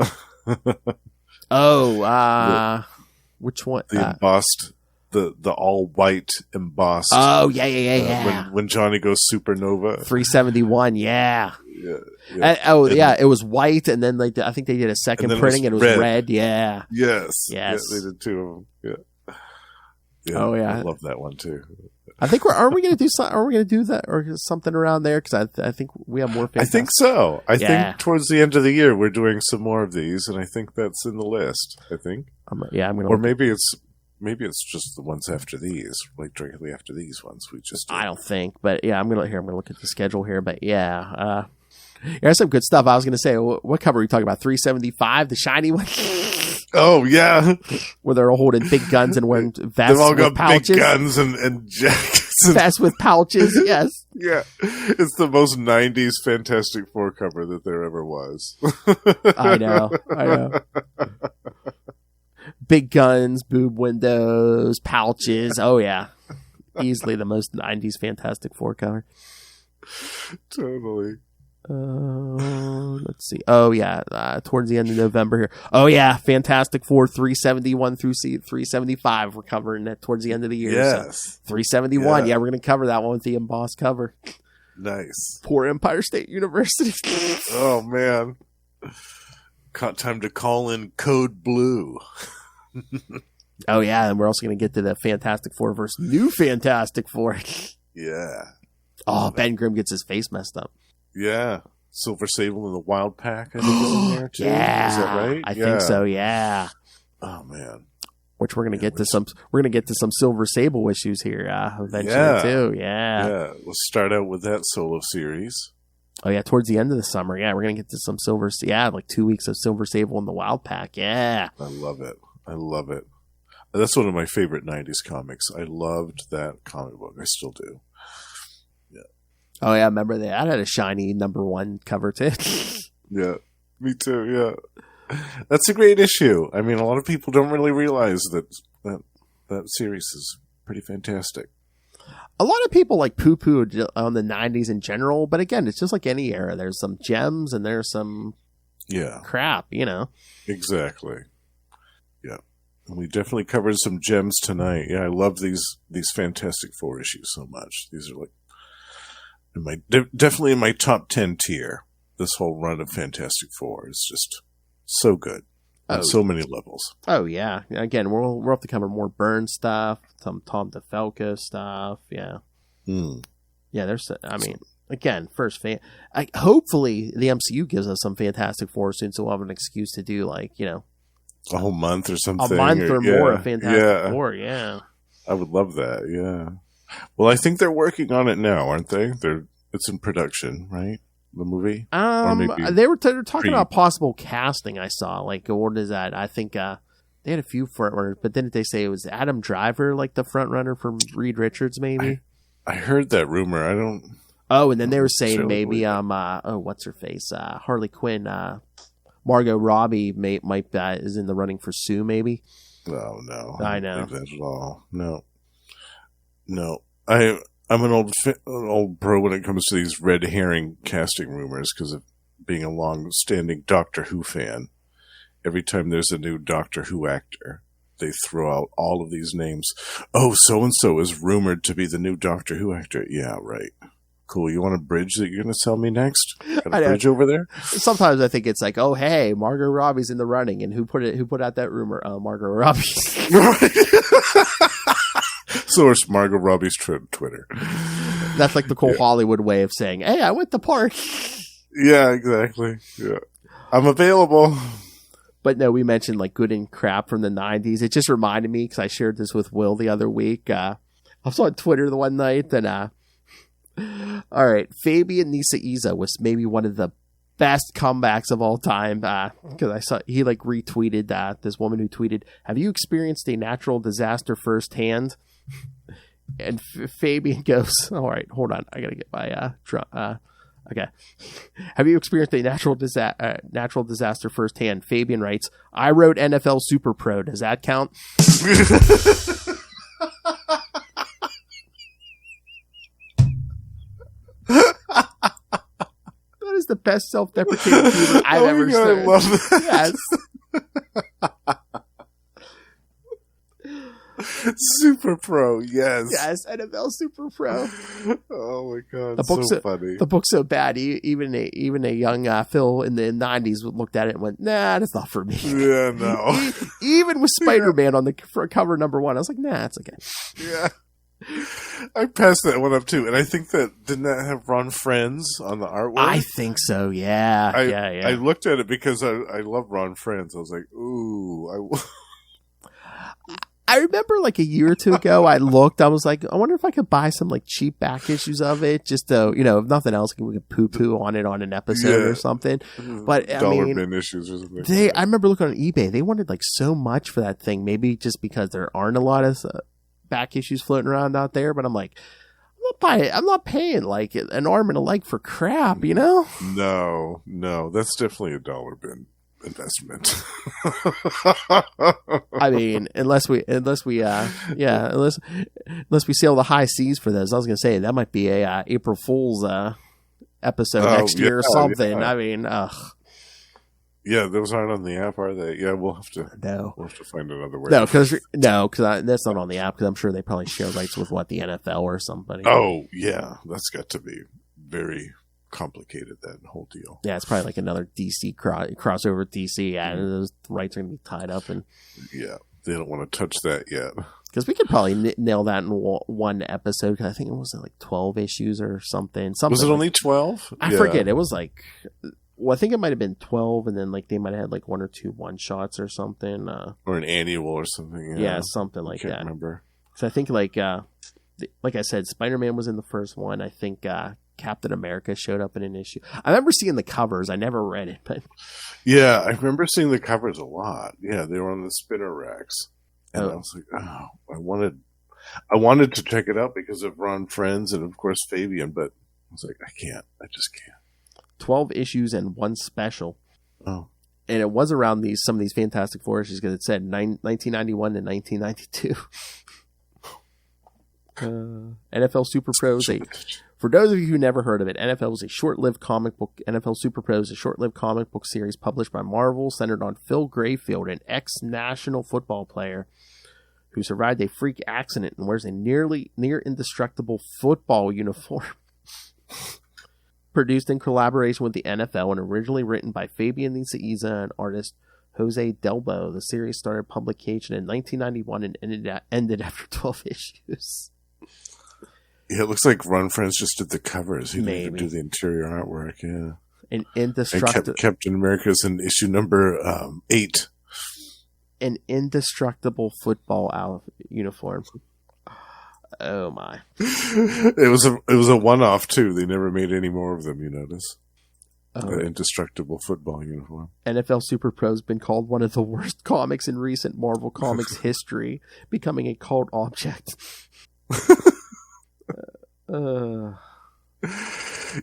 Which one? The embossed the all white embossed. Oh yeah. When Johnny goes supernova. 371. Yeah. Yeah. It was white, and then I think they did a second printing, and it was red. Yeah. Yes. Yeah, they did two of them. Yeah. Oh yeah. I love that one too. I think are we going to do something? Are we going to do that or something around there? Because I think we have more. I think so. I think towards the end of the year we're doing some more of these, and I think that's in the list. I think. I'm going. Or maybe it's just the ones after these, like directly after these ones. We just. I don't think, but yeah, I'm gonna look at the schedule here, but yeah. There's some good stuff. I was going to say, what cover are you talking about? 375, the shiny one? Oh, yeah. Where they're all holding big guns and wearing vests with pouches. They've all got big guns and jackets. Vests with pouches, yes. Yeah. It's the most 90s Fantastic Four cover that there ever was. I know. Big guns, boob windows, pouches. Oh, yeah. Easily the most 90s Fantastic Four cover. Totally. Let's see. Oh yeah, towards the end of November here. Oh yeah, Fantastic Four 371 through 375. We're covering that towards the end of the year. Yes, so 371. Yeah, we're gonna cover that one with the embossed cover. Nice. Poor Empire State University. Oh man, time to call in Code Blue. Oh yeah, and we're also gonna get to the Fantastic Four versus New Fantastic Four. Yeah. Oh, Ben Grimm gets his face messed up. Yeah. Silver Sable and the Wild Pack, I think, is in there, too. Yeah. Is that right? I think so, yeah. Oh, man. Which we're going to get to some, Silver Sable issues here, eventually, too. Yeah. Yeah. We'll start out with that solo series. Oh, yeah. Towards the end of the summer. Yeah. We're going to get to some like 2 weeks of Silver Sable and the Wild Pack. Yeah. I love it. That's one of my favorite 90s comics. I loved that comic book. I still do. Oh, yeah, I remember that. I had a shiny #1 cover, too. Yeah, me too, yeah. That's a great issue. I mean, a lot of people don't really realize that series is pretty fantastic. A lot of people poo-poo on the 90s in general, but again, it's just like any era. There's some gems and there's some crap, Exactly. Yeah. And we definitely covered some gems tonight. Yeah, I love these Fantastic Four issues so much. These are definitely in my top 10 tier. This whole run of Fantastic Four is just so good on so many levels. Oh yeah! Again, we'll have to cover more Byrne stuff, some Tom DeFalco stuff. Yeah, yeah. There's, again, hopefully the MCU gives us some Fantastic Four soon, so we'll have an excuse to do a whole month or something, more of Fantastic Four. Yeah, I would love that. Yeah. Well, I think they're working on it now, aren't they? It's in production, right? The movie? They were talking about possible casting, I saw. What is that? I think they had a few front runners, but didn't they say it was Adam Driver, the front runner from Reed Richards, maybe? I heard that rumor. I don't... Oh, and then they were saying maybe, what's her face? Harley Quinn, Margot Robbie might is in the running for Sue, maybe? Oh, no. I know. I don't think that at all. No, I'm an old pro when it comes to these red herring casting rumors because of being a long-standing Doctor Who fan. Every time there's a new Doctor Who actor, they throw out all of these names. Oh, so-and-so is rumored to be the new Doctor Who actor. Yeah, right. Cool. You want a bridge that you're going to sell me next? Got a bridge over there? Sometimes I think it's oh, hey, Margot Robbie's in the running. And who put out that rumor? Margot Robbie. Source Margot Robbie's Twitter. That's the Cole Hollywood way of saying, hey, I went to park. Yeah, exactly. Yeah, I'm available. But no, we mentioned good and crap from the 90s. It just reminded me because I shared this with Will the other week. I was on Twitter the one night and all right, Fabian Nicieza was maybe one of the best comebacks of all time because I saw he retweeted this woman who tweeted, have you experienced a natural disaster firsthand? And Fabian goes, all right, hold on, I gotta get my okay. Have you experienced a natural disaster firsthand? Fabian writes, I wrote NFL Super Pro. Does that count? That is the best self-deprecating humor I've ever seen. I love that. Yes. Super Pro, yes. Yes, NFL Super Pro. Oh my god, The book's so funny. The book's so bad, even a young Phil in the 90s looked at it and went, nah, that's not for me. Yeah, no. Even with Spider-Man on the cover number 1, I was like, nah, it's okay. Yeah. I passed that one up too, and I think didn't that have Ron Friends on the artwork? I think so, yeah. I looked at it because I love Ron Friends. I was like, ooh. I remember like a year or two ago, I was like, I wonder if I could buy some like cheap back issues of it, just to, if nothing else, we could poo-poo on it on an episode or something. But dollar bin issues or something. I remember looking on eBay, they wanted like so much for that thing, maybe just because there aren't a lot of back issues floating around out there, but I'm like, I'm not paying like an arm and a leg for crap, No, that's definitely a dollar bin investment. I mean, unless we see all the high seas for those. I was gonna say that might be a April Fool's episode next year or something. Yeah. I mean, yeah, those aren't on the app, are they? Yeah, we'll have to find another way. No, because that's not on the app, because I'm sure they probably share rights with the NFL or somebody. Oh yeah, that's got to be very complicated, that whole deal. Yeah, it's probably like another DC crossover with DC. Yeah, those rights are gonna be tied up, and yeah, they don't want to touch that yet. Because we could probably nail that in one episode. Cause I think it was like 12 issues or something. Was it only 12? I forget. It was like. Well, I think it might have been 12, and then like they might have had like 1 or 2 one-shots or something. Or an annual or something. Yeah, something like that. I can't remember. So I think like I said, Spider-Man was in the first one. I think Captain America showed up in an issue. I remember seeing the covers. I never read it, but yeah, I remember seeing the covers a lot. Yeah, they were on the spinner racks, and I was like, oh, I wanted to check it out because of Ron Friends and of course Fabian, but I was like, I just can't. 12 issues and 1 special. Oh. And it was around some of these Fantastic Four issues, because it said 1991 and 1992. NFL Super Pros. For those of you who never heard of it, NFL was a short-lived comic book. NFL Super Pros, a short-lived comic book series published by Marvel, centered on Phil Grayfield, an ex-national football player who survived a freak accident and wears a near indestructible football uniform. Produced in collaboration with the NFL and originally written by Fabian Nicieza and artist Jose Delbo, the series started publication in 1991 and ended after 12 issues. Yeah, it looks like Ron Friends just did the covers. He didn't even do the interior artwork. Yeah, An indestructible Captain America's in issue number 8. An indestructible football uniform. Oh my! It was a one-off too. They never made any more of them. You notice? An indestructible football uniform. NFL Super Pro has been called one of the worst comics in recent Marvel Comics history, becoming a cult object.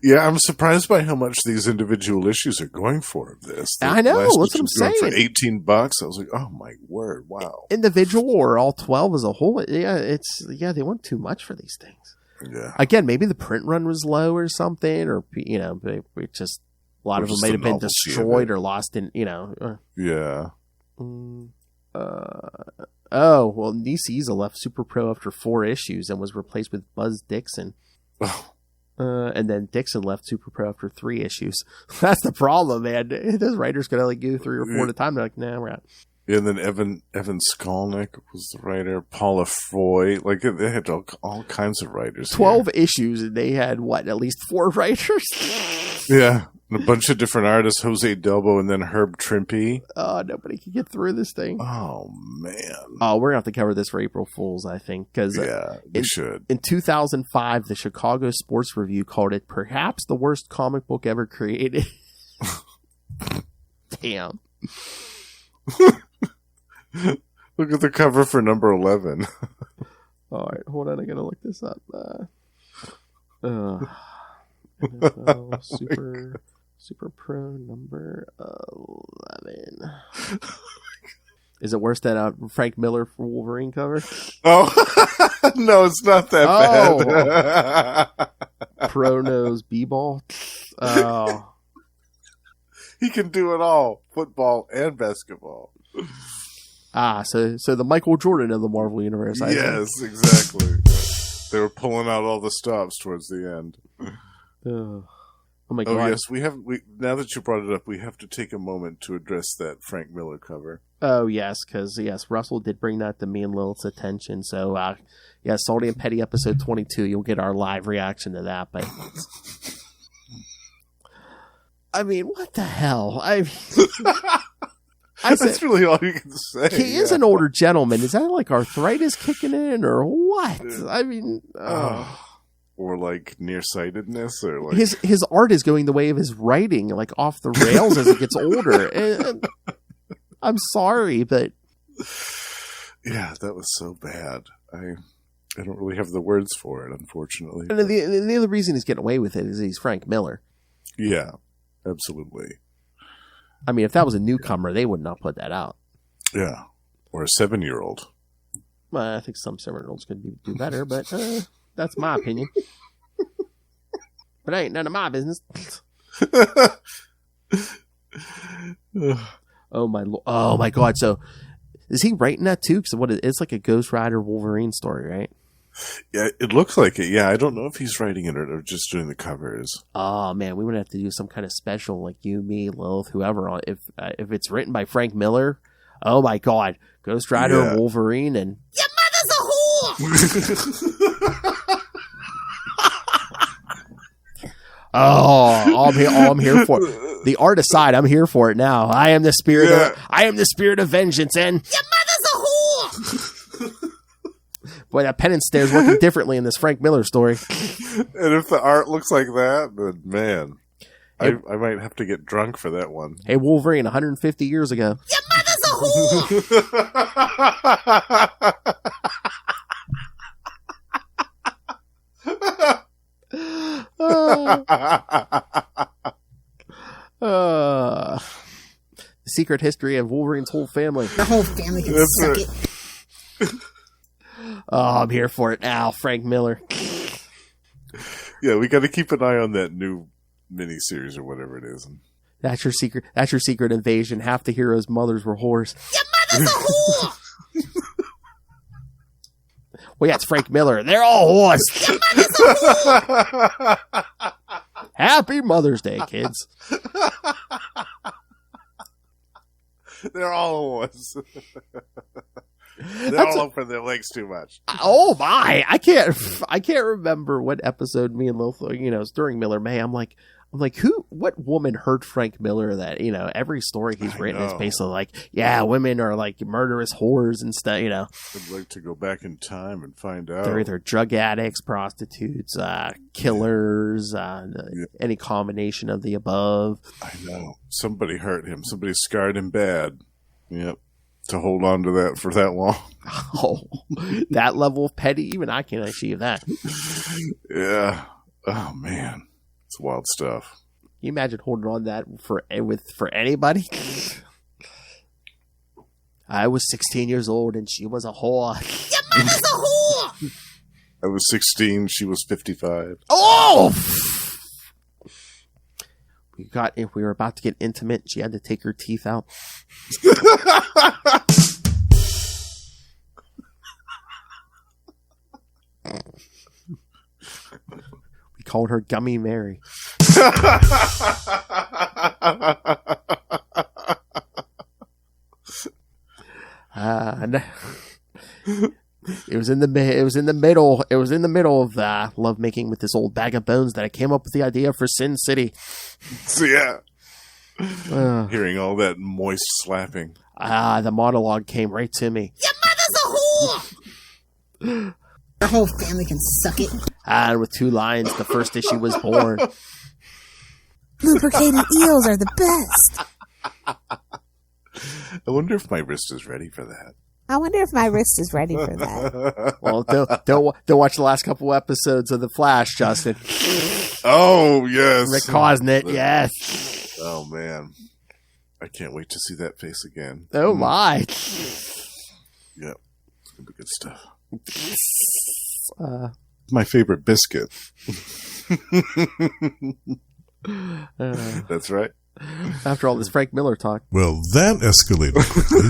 Yeah, I'm surprised by how much these individual issues are going for of this. I know, that's what I'm saying. For $18, I was like, oh my word, wow. Individual or all 12 as a whole, they want too much for these things. Yeah. Again, maybe the print run was low or something, or it just a lot of them might have been destroyed or lost in, Yeah. Well, Nicieza left Super Pro after 4 issues and was replaced with Buzz Dixon. Oh. And then Dixon left Super Pro after 3 issues. That's the problem, man. Those writers could only go 3 or 4 at a time. They're like, nah, we're out. Yeah, and then Evan Skolnick was the writer. Paula Foy. Like, they had all kinds of writers. 12 issues, and they had, at least 4 writers? Yeah. And a bunch of different artists, Jose Delbo and then Herb Trimpe. Oh, nobody can get through this thing. Oh, man. Oh, we're going to have to cover this for April Fools, I think. Cause, we should. In 2005, the Chicago Sports Review called it perhaps the worst comic book ever created. Damn. Look at the cover for number 11. All right, hold on. I got to look this up. NFL Super Pro number 11. Is it worse than Frank Miller for Wolverine cover? Oh, no, it's not that bad. Pro nose b-ball. Oh, he can do it all: football and basketball. So the Michael Jordan of the Marvel Universe. I Yes, exactly. They were pulling out all the stops towards the end. Oh my God. Oh yes, we now that you brought it up, we have to take a moment to address that Frank Miller cover. Oh yes, because Russell did bring that to me and Lilith's attention. So Salty and Petty episode 22, you'll get our live reaction to that. But I mean, what the hell? That's really all you can say. He is an older gentleman. Is that like arthritis kicking in or what? I mean, or like nearsightedness, or like his art is going the way of his writing, like off the rails as it gets older. And I'm sorry, but yeah, that was so bad. I don't really have the words for it, unfortunately. And the other reason he's getting away with it is he's Frank Miller. Yeah, absolutely. I mean, if that was a newcomer, they would not put that out. Yeah, or a 7-year-old. Well, I think some 7-year-olds could do better, but that's my opinion. But ain't none of my business. Oh my God! So, is he writing that too? Because it's like a Ghost Rider Wolverine story, right? Yeah, it looks like it. Yeah, I don't know if he's writing it or just doing the covers. Oh man, we would have to do some kind of special, like you, me, Lilith, whoever. If it's written by Frank Miller, oh my God, Ghost Rider, Wolverine, and your mother's a whore. I'm here for it. The art aside, I'm here for it now. I am the spirit. I am the spirit of vengeance, and your mother's a whore. Boy, that penance stare is working differently in this Frank Miller story. And if the art looks like that, then man, I might have to get drunk for that one. Hey, Wolverine, 150 years ago. Your mother's a whore. The secret history of Wolverine's whole family. The whole family can suck it. Oh, I'm here for it now, Frank Miller. Yeah, we got to keep an eye on that new miniseries or whatever it is. That's your secret. That's your secret invasion. Half the heroes' mothers were whores. Your mother's a whore. Well, yeah, it's Frank Miller. They're all whores. Your mother's a whore. Happy Mother's Day, kids. They're all whores. They're all over their legs too much. Oh my! I can't remember what episode me and Lilith, it's during Miller May. I'm like, what woman hurt Frank Miller that, every story he's written is basically like, yeah, women are like murderous whores and stuff, I'd like to go back in time and find out. They're either drug addicts, prostitutes, killers, any combination of the above. I know. Somebody hurt him. Somebody scarred him bad. Yep. To hold on to that for that long. Oh, that level of petty, even I can't achieve that. Yeah. Oh man, it's wild stuff. Can you imagine holding on to that for anybody? I was 16 years old and she was a whore. Your mother's a whore. I was 16. She was 55. Oh! If we were about to get intimate, she had to take her teeth out. We called her Gummy Mary. It was in the middle of lovemaking with this old bag of bones that I came up with the idea for Sin City. So yeah, hearing all that moist slapping. The monologue came right to me. Your mother's a whore. Your whole family can suck it. And with 2 lines, the first issue was born. Lubricated eels are the best. I wonder if my wrist is ready for that. I wonder if my wrist is ready for that. Well, don't watch the last couple episodes of The Flash, Justin. Oh, yes. Rick Cosnett, yes. Oh, man. I can't wait to see that face again. Oh, my. Yep. It's going to be good stuff. My favorite biscuit. That's right. After all this Frank Miller talk. Well, that escalated quickly.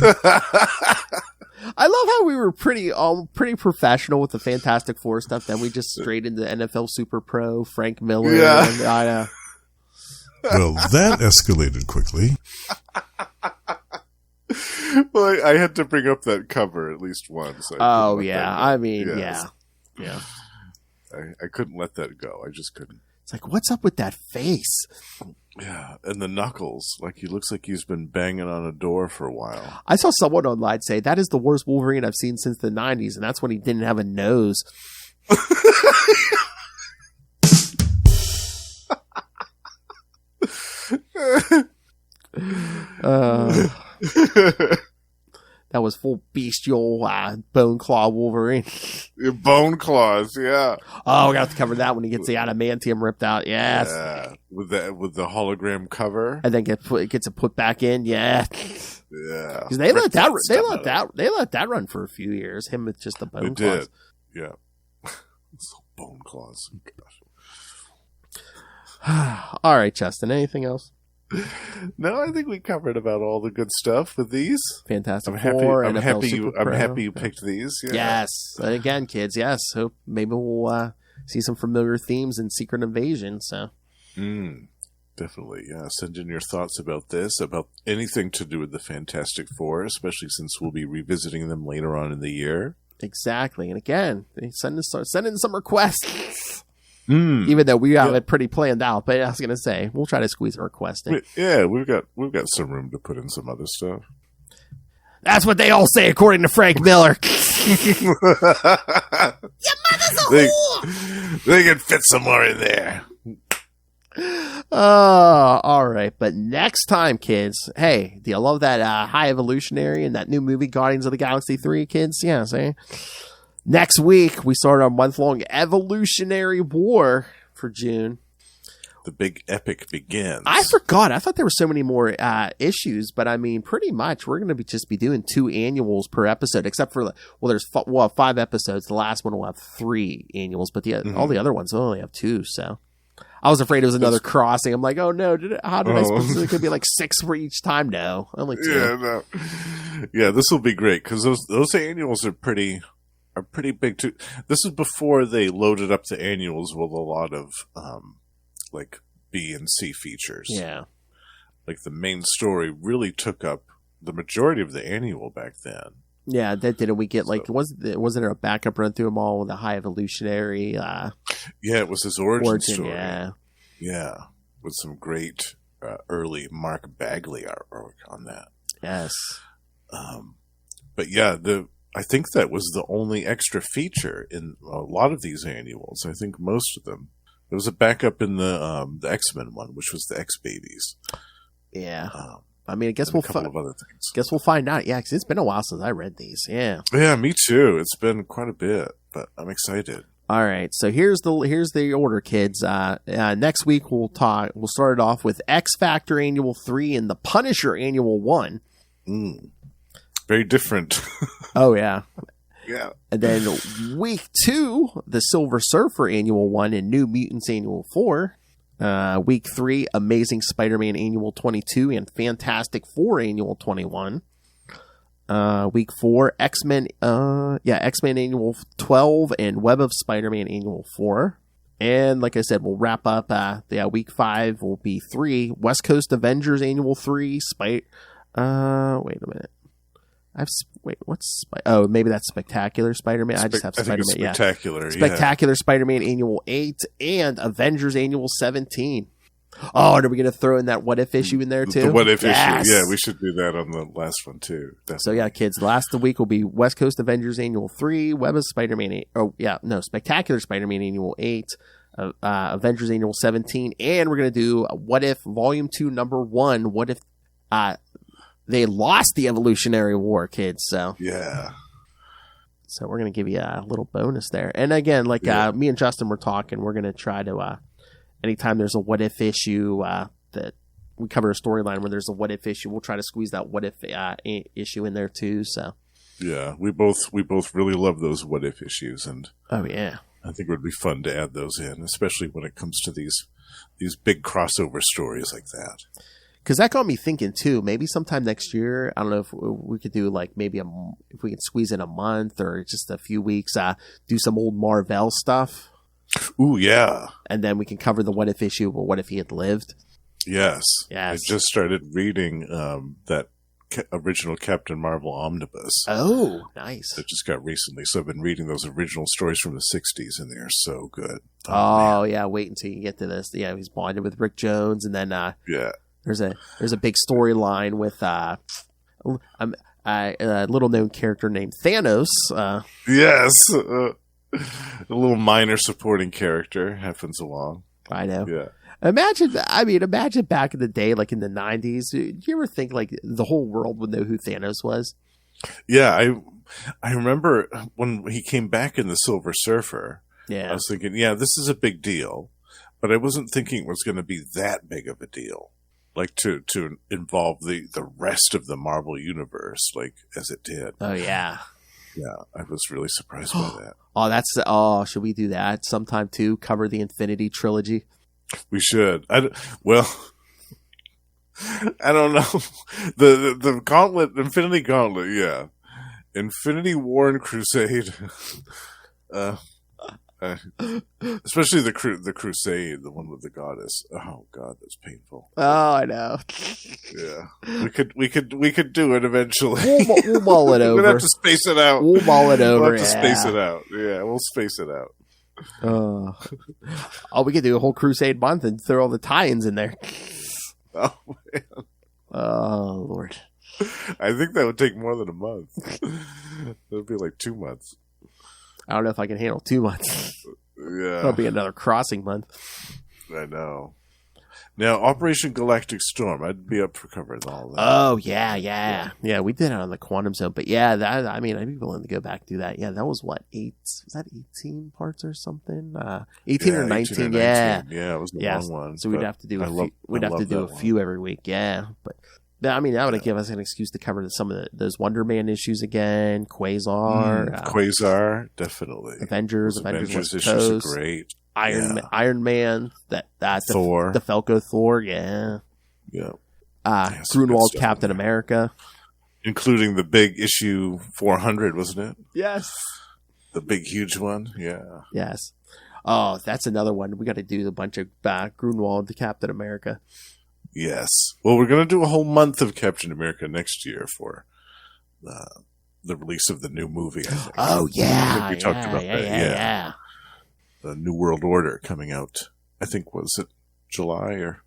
I love how we were pretty professional with the Fantastic Four stuff. Then we just straight into NFL Super Pro, Frank Miller. Yeah. And, I know. Well, that escalated quickly. Well, I had to bring up that cover at least once. Oh, yeah. I mean, Yes. yeah. I couldn't let that go. I just couldn't. It's like, what's up with that face? Yeah, and the knuckles. Like, he looks like he's been banging on a door for a while. I saw someone online say, that is the worst Wolverine I've seen since the 90s, and that's when he didn't have a nose. That was full bestial bone claw Wolverine. Bone claws, yeah. Oh, we got to cover that when he gets the adamantium ripped out. Yes. Yeah. With the hologram cover. And then gets it put back in. Yeah. Yeah. Because they let that run for a few years. Him with just the bone They claws. did. Yeah. Bone claws. All right, Justin. Anything else? No, I think we covered about all the good stuff with these. Fantastic I'm happy. Four, I'm NFL happy. Super I'm Pro. happy you picked these. Yeah. Yes. And again, kids. Yes. Hope maybe we'll see some familiar themes in Secret Invasion. So. Definitely. Yeah. Send in your thoughts about this, about anything to do with the Fantastic Four, especially since we'll be revisiting them later on in the year. Exactly. And again, send in some requests. Even though we have it pretty planned out, but I was going to say we'll try to squeeze a request in. Yeah, we've got some room to put in some other stuff. That's what they all say, according to Frank Miller. Your mother's a whore. They can fit some more in there. All right. But next time, kids, hey, do you love that High Evolutionary and that new movie, Guardians of the Galaxy 3, kids? Yeah, see? Next week, we start our month-long Evolutionary War for June. The big epic begins. I forgot. I thought there were so many more issues, but I mean, pretty much we're going to just be doing 2 annuals per episode, except for, we'll have 5 episodes. The last one will have 3 annuals, but all the other ones will only have 2, so. I was afraid it was another crossing. I'm like, oh no, I suppose it could be like 6 for each time? No, only 2. Yeah, no. Yeah, this will be great, because those annuals are pretty big too. This is before they loaded up the annuals with a lot of like B and C features. Yeah, like the main story really took up the majority of the annual back then. Yeah, didn't we get wasn't there a backup run through them all with the High Evolutionary? Yeah, it was his origin story. Yeah, with some great early Mark Bagley artwork on that. Yes, but yeah, I think that was the only extra feature in a lot of these annuals. I think most of them. There was a backup in the X-Men one, which was the X-Babies. Yeah. I mean, I guess we'll find other things. Guess we'll find out. Yeah, because it's been a while since I read these. Yeah. Yeah, me too. It's been quite a bit, but I'm excited. All right, so here's the order, kids. Next week we'll start it off with X Factor Annual 3 and the Punisher Annual 1. Very different. Oh yeah. Yeah. And then week 2, the Silver Surfer Annual 1 and New Mutants Annual 4. Week 3, Amazing Spider-Man Annual 22 and Fantastic Four Annual 21. Week 4, X-Men Annual 12 and Web of Spider-Man Annual 4. And like I said, we'll wrap up, week 5 will be 3, West Coast Avengers Annual 3, wait a minute. Maybe that's Spectacular Spider-Man. I just have Spider-Man. Spectacular, Spectacular Spider-Man Annual 8 and Avengers Annual 17. Oh, and are we going to throw in that What If issue in there too? The What If issue. Yeah, we should do that on the last one too. Definitely. So yeah, kids, the last of the week will be West Coast Avengers Annual 3, Web of Spider-Man Spectacular Spider-Man Annual 8, Avengers Annual 17, and we're going to do What If Volume 2 Number 1, What If they lost the Evolutionary War, kids. So yeah. So we're going to give you a little bonus there. And again, me and Justin were talking, we're going to try to, anytime there's a What If issue that we cover a storyline where there's a What If issue, we'll try to squeeze that What If issue in there too. So yeah, we both really love those What If issues, and oh yeah, I think it would be fun to add those in, especially when it comes to these big crossover stories like that. Because that got me thinking too. Maybe sometime next year, I don't know if we could do like maybe if we could squeeze in a month or just a few weeks, do some old Marvel stuff. Ooh, yeah. And then we can cover the what if issue, but what if he had lived? Yes. Yes. I just started reading that original Captain Marvel omnibus. Oh, nice. That just got recently. So I've been reading those original stories from the 60s, and they're so good. Oh yeah, wait until you get to this. Yeah, he's bonded with Rick Jones, and then yeah. There's a big storyline with a little known character named Thanos. Yes, a little minor supporting character happens along. I know. Yeah. Imagine back in the day, like in the 90s. Do you ever think like the whole world would know who Thanos was? Yeah, I remember when he came back in the Silver Surfer. Yeah, I was thinking, yeah, this is a big deal, but I wasn't thinking it was going to be that big of a deal. Like to involve the rest of the Marvel universe, like as it did. Oh yeah, yeah. I was really surprised by that. Should we do that sometime too? Cover the Infinity Trilogy. We should. I don't know. The Gauntlet, Infinity Gauntlet. Yeah, Infinity War and Crusade. Especially the Crusade, the one with the goddess. Oh God, that's painful. Oh, I know. Yeah, we could do it eventually. We'll mull it over. We're gonna have to space it out. We'll mull it over. We'll have to space it out. Yeah, we'll space it out. We could do a whole Crusade month and throw all the tie-ins in there. Oh man. Oh Lord. I think that would take more than a month. That'd be like 2 months. I don't know if I can handle 2 months. Yeah. That'll be another crossing month. I know. Now, Operation Galactic Storm, I'd be up for covering all that. Oh, yeah. Yeah, we did it on the Quantum Zone. But yeah, I'd be willing to go back and do that. Yeah, that was what, was that 18 parts or something? 18 or 19, 18 or 19. Yeah, it was a long one. So we'd have to do a few every week, yeah. But I mean, that would give us an excuse to cover some of those Wonder Man issues again. Quasar. Quasar, definitely. Avengers issues are great. Iron Man. Thor. The Falco Thor, yeah. Yeah. Grunwald Captain America. Including the big issue 400, wasn't it? Yes. The big, huge one, yeah. Yes. Oh, that's another one. We got to do a bunch of Grunwald to Captain America. Yes. Well, we're going to do a whole month of Captain America next year for the release of the new movie, I think. Oh, yeah. I think we talked about that. Yeah. The New World Order coming out, I think, was it July or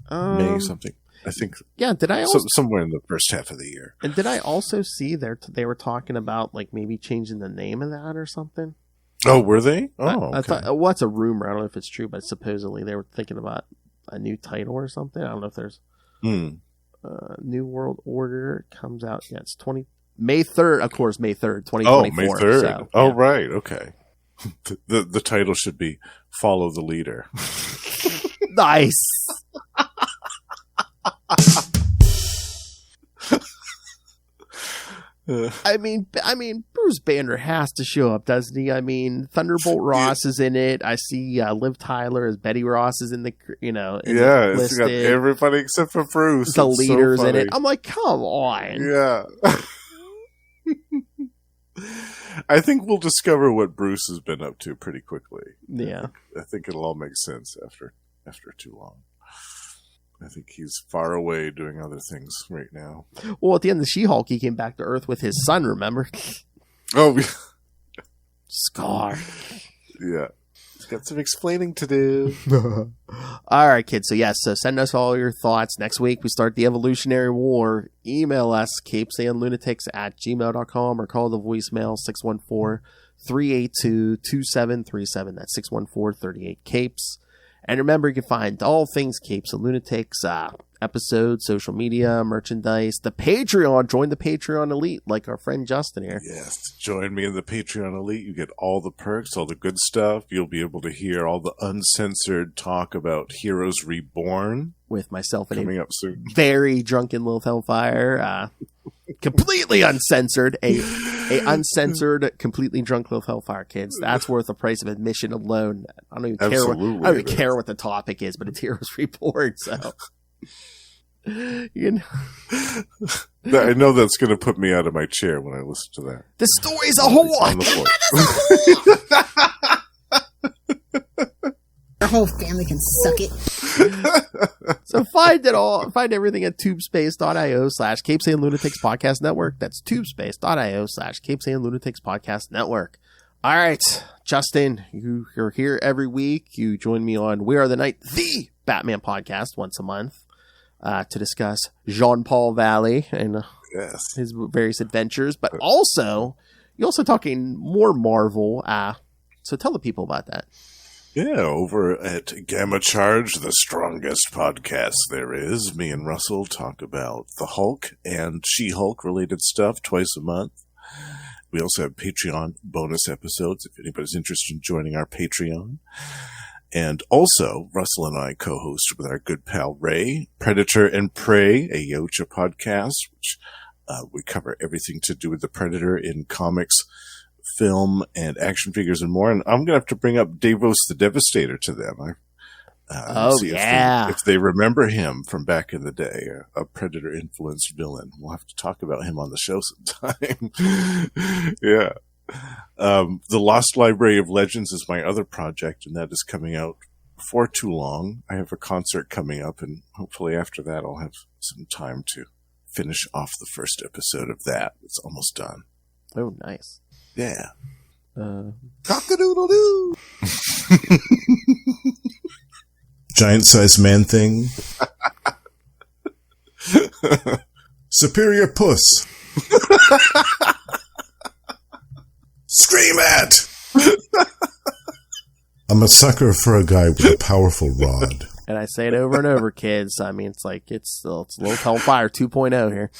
May something? I think. Yeah, did I also... somewhere in the first half of the year. And did I also see they were talking about like maybe changing the name of that or something? Oh, were they? Oh, I thought, what's a rumor? I don't know if it's true, but supposedly they were thinking about a new title or something. I don't know if there's New World Order comes out. Yeah, it's May 3rd, of course, May 3rd, 2024. Oh, May 3rd. So, yeah. Oh, right. Okay. The title should be Follow the Leader. Nice. I mean, Bruce Banner has to show up, doesn't he? I mean, Thunderbolt Ross is in it. I see Liv Tyler as Betty Ross is in the, it's got everybody except for Bruce. The leaders in it. I'm like, come on. Yeah. I think we'll discover what Bruce has been up to pretty quickly. Yeah. I think it'll all make sense after too long. I think he's far away doing other things right now. Well, at the end of She-Hulk, he came back to Earth with his son, remember? Oh, Scar. Yeah. He's got some explaining to do. All right, kids. So, so send us all your thoughts. Next week, we start the Evolutionary War. Email us, CapesandLunatics@gmail.com, or call the voicemail 614-382-2737. That's 614-38-CAPES. And remember, you can find all things Capes and Lunatics, episodes, social media, merchandise, the Patreon. Join the Patreon Elite, like our friend Justin here. Yes, join me in the Patreon Elite. You get all the perks, all the good stuff. You'll be able to hear all the uncensored talk about Heroes Reborn. With myself and coming up soon. Very drunken Lilith Hellfire. Completely uncensored. A uncensored, completely drunk Lilith Hellfire, kids. That's worth the price of admission alone. I don't even care what the topic is, but it's Heroes Reborn, so. You know, I know that's going to put me out of my chair when I listen to that. the story's a whole On the floor. Our whole family can suck it. So find everything at tubespace.io/CapesandLunatics Podcast Network. That's tubespace.io/CapesandLunatics Podcast Network. All right, Justin, you're here every week. You join me on We Are the Night, the Batman podcast once a month to discuss Jean-Paul Valley and his various adventures, but also you're also talking more Marvel. So tell the people about that. Yeah, over at Gamma Charge, the strongest podcast there is, me and Russell talk about the Hulk and She-Hulk related stuff twice a month. We also have Patreon bonus episodes if anybody's interested in joining our Patreon. And also, Russell and I co-host with our good pal Ray, Predator and Prey, a Yocha podcast, which we cover everything to do with the Predator in comics, film, and action figures and more. And I'm going to have to bring up Devos the Devastator to them. See if they remember him from back in the day, a Predator-influenced villain. We'll have to talk about him on the show sometime. Yeah. The Lost Library of Legends is my other project, and that is coming out before too long. I have a concert coming up, and hopefully after that I'll have some time to finish off the first episode of that. It's almost done. Oh, nice. Yeah. Cock-a-doodle-doo! Giant-sized man thing. Superior puss. Scream at! I'm a sucker for a guy with a powerful rod. And I say it over and over, kids. I mean, it's a little Hellfire 2.0 here.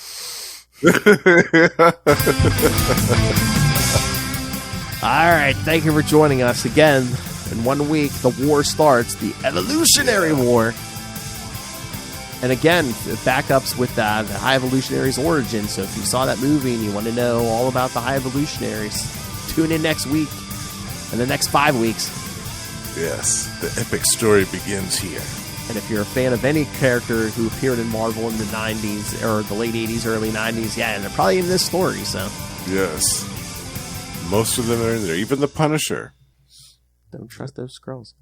All right, thank you for joining us again. In 1 week, the war starts, the Evolutionary War. And again, backups with the High Evolutionaries' origin. So if you saw that movie and you want to know all about the High Evolutionaries, tune in next week and the next 5 weeks. Yes, the epic story begins here. And if you're a fan of any character who appeared in Marvel in the 90s or the late 80s, early 90s, yeah, and they're probably in this story, so. Yes. Most of them are in there, even the Punisher. Don't trust those Skrulls.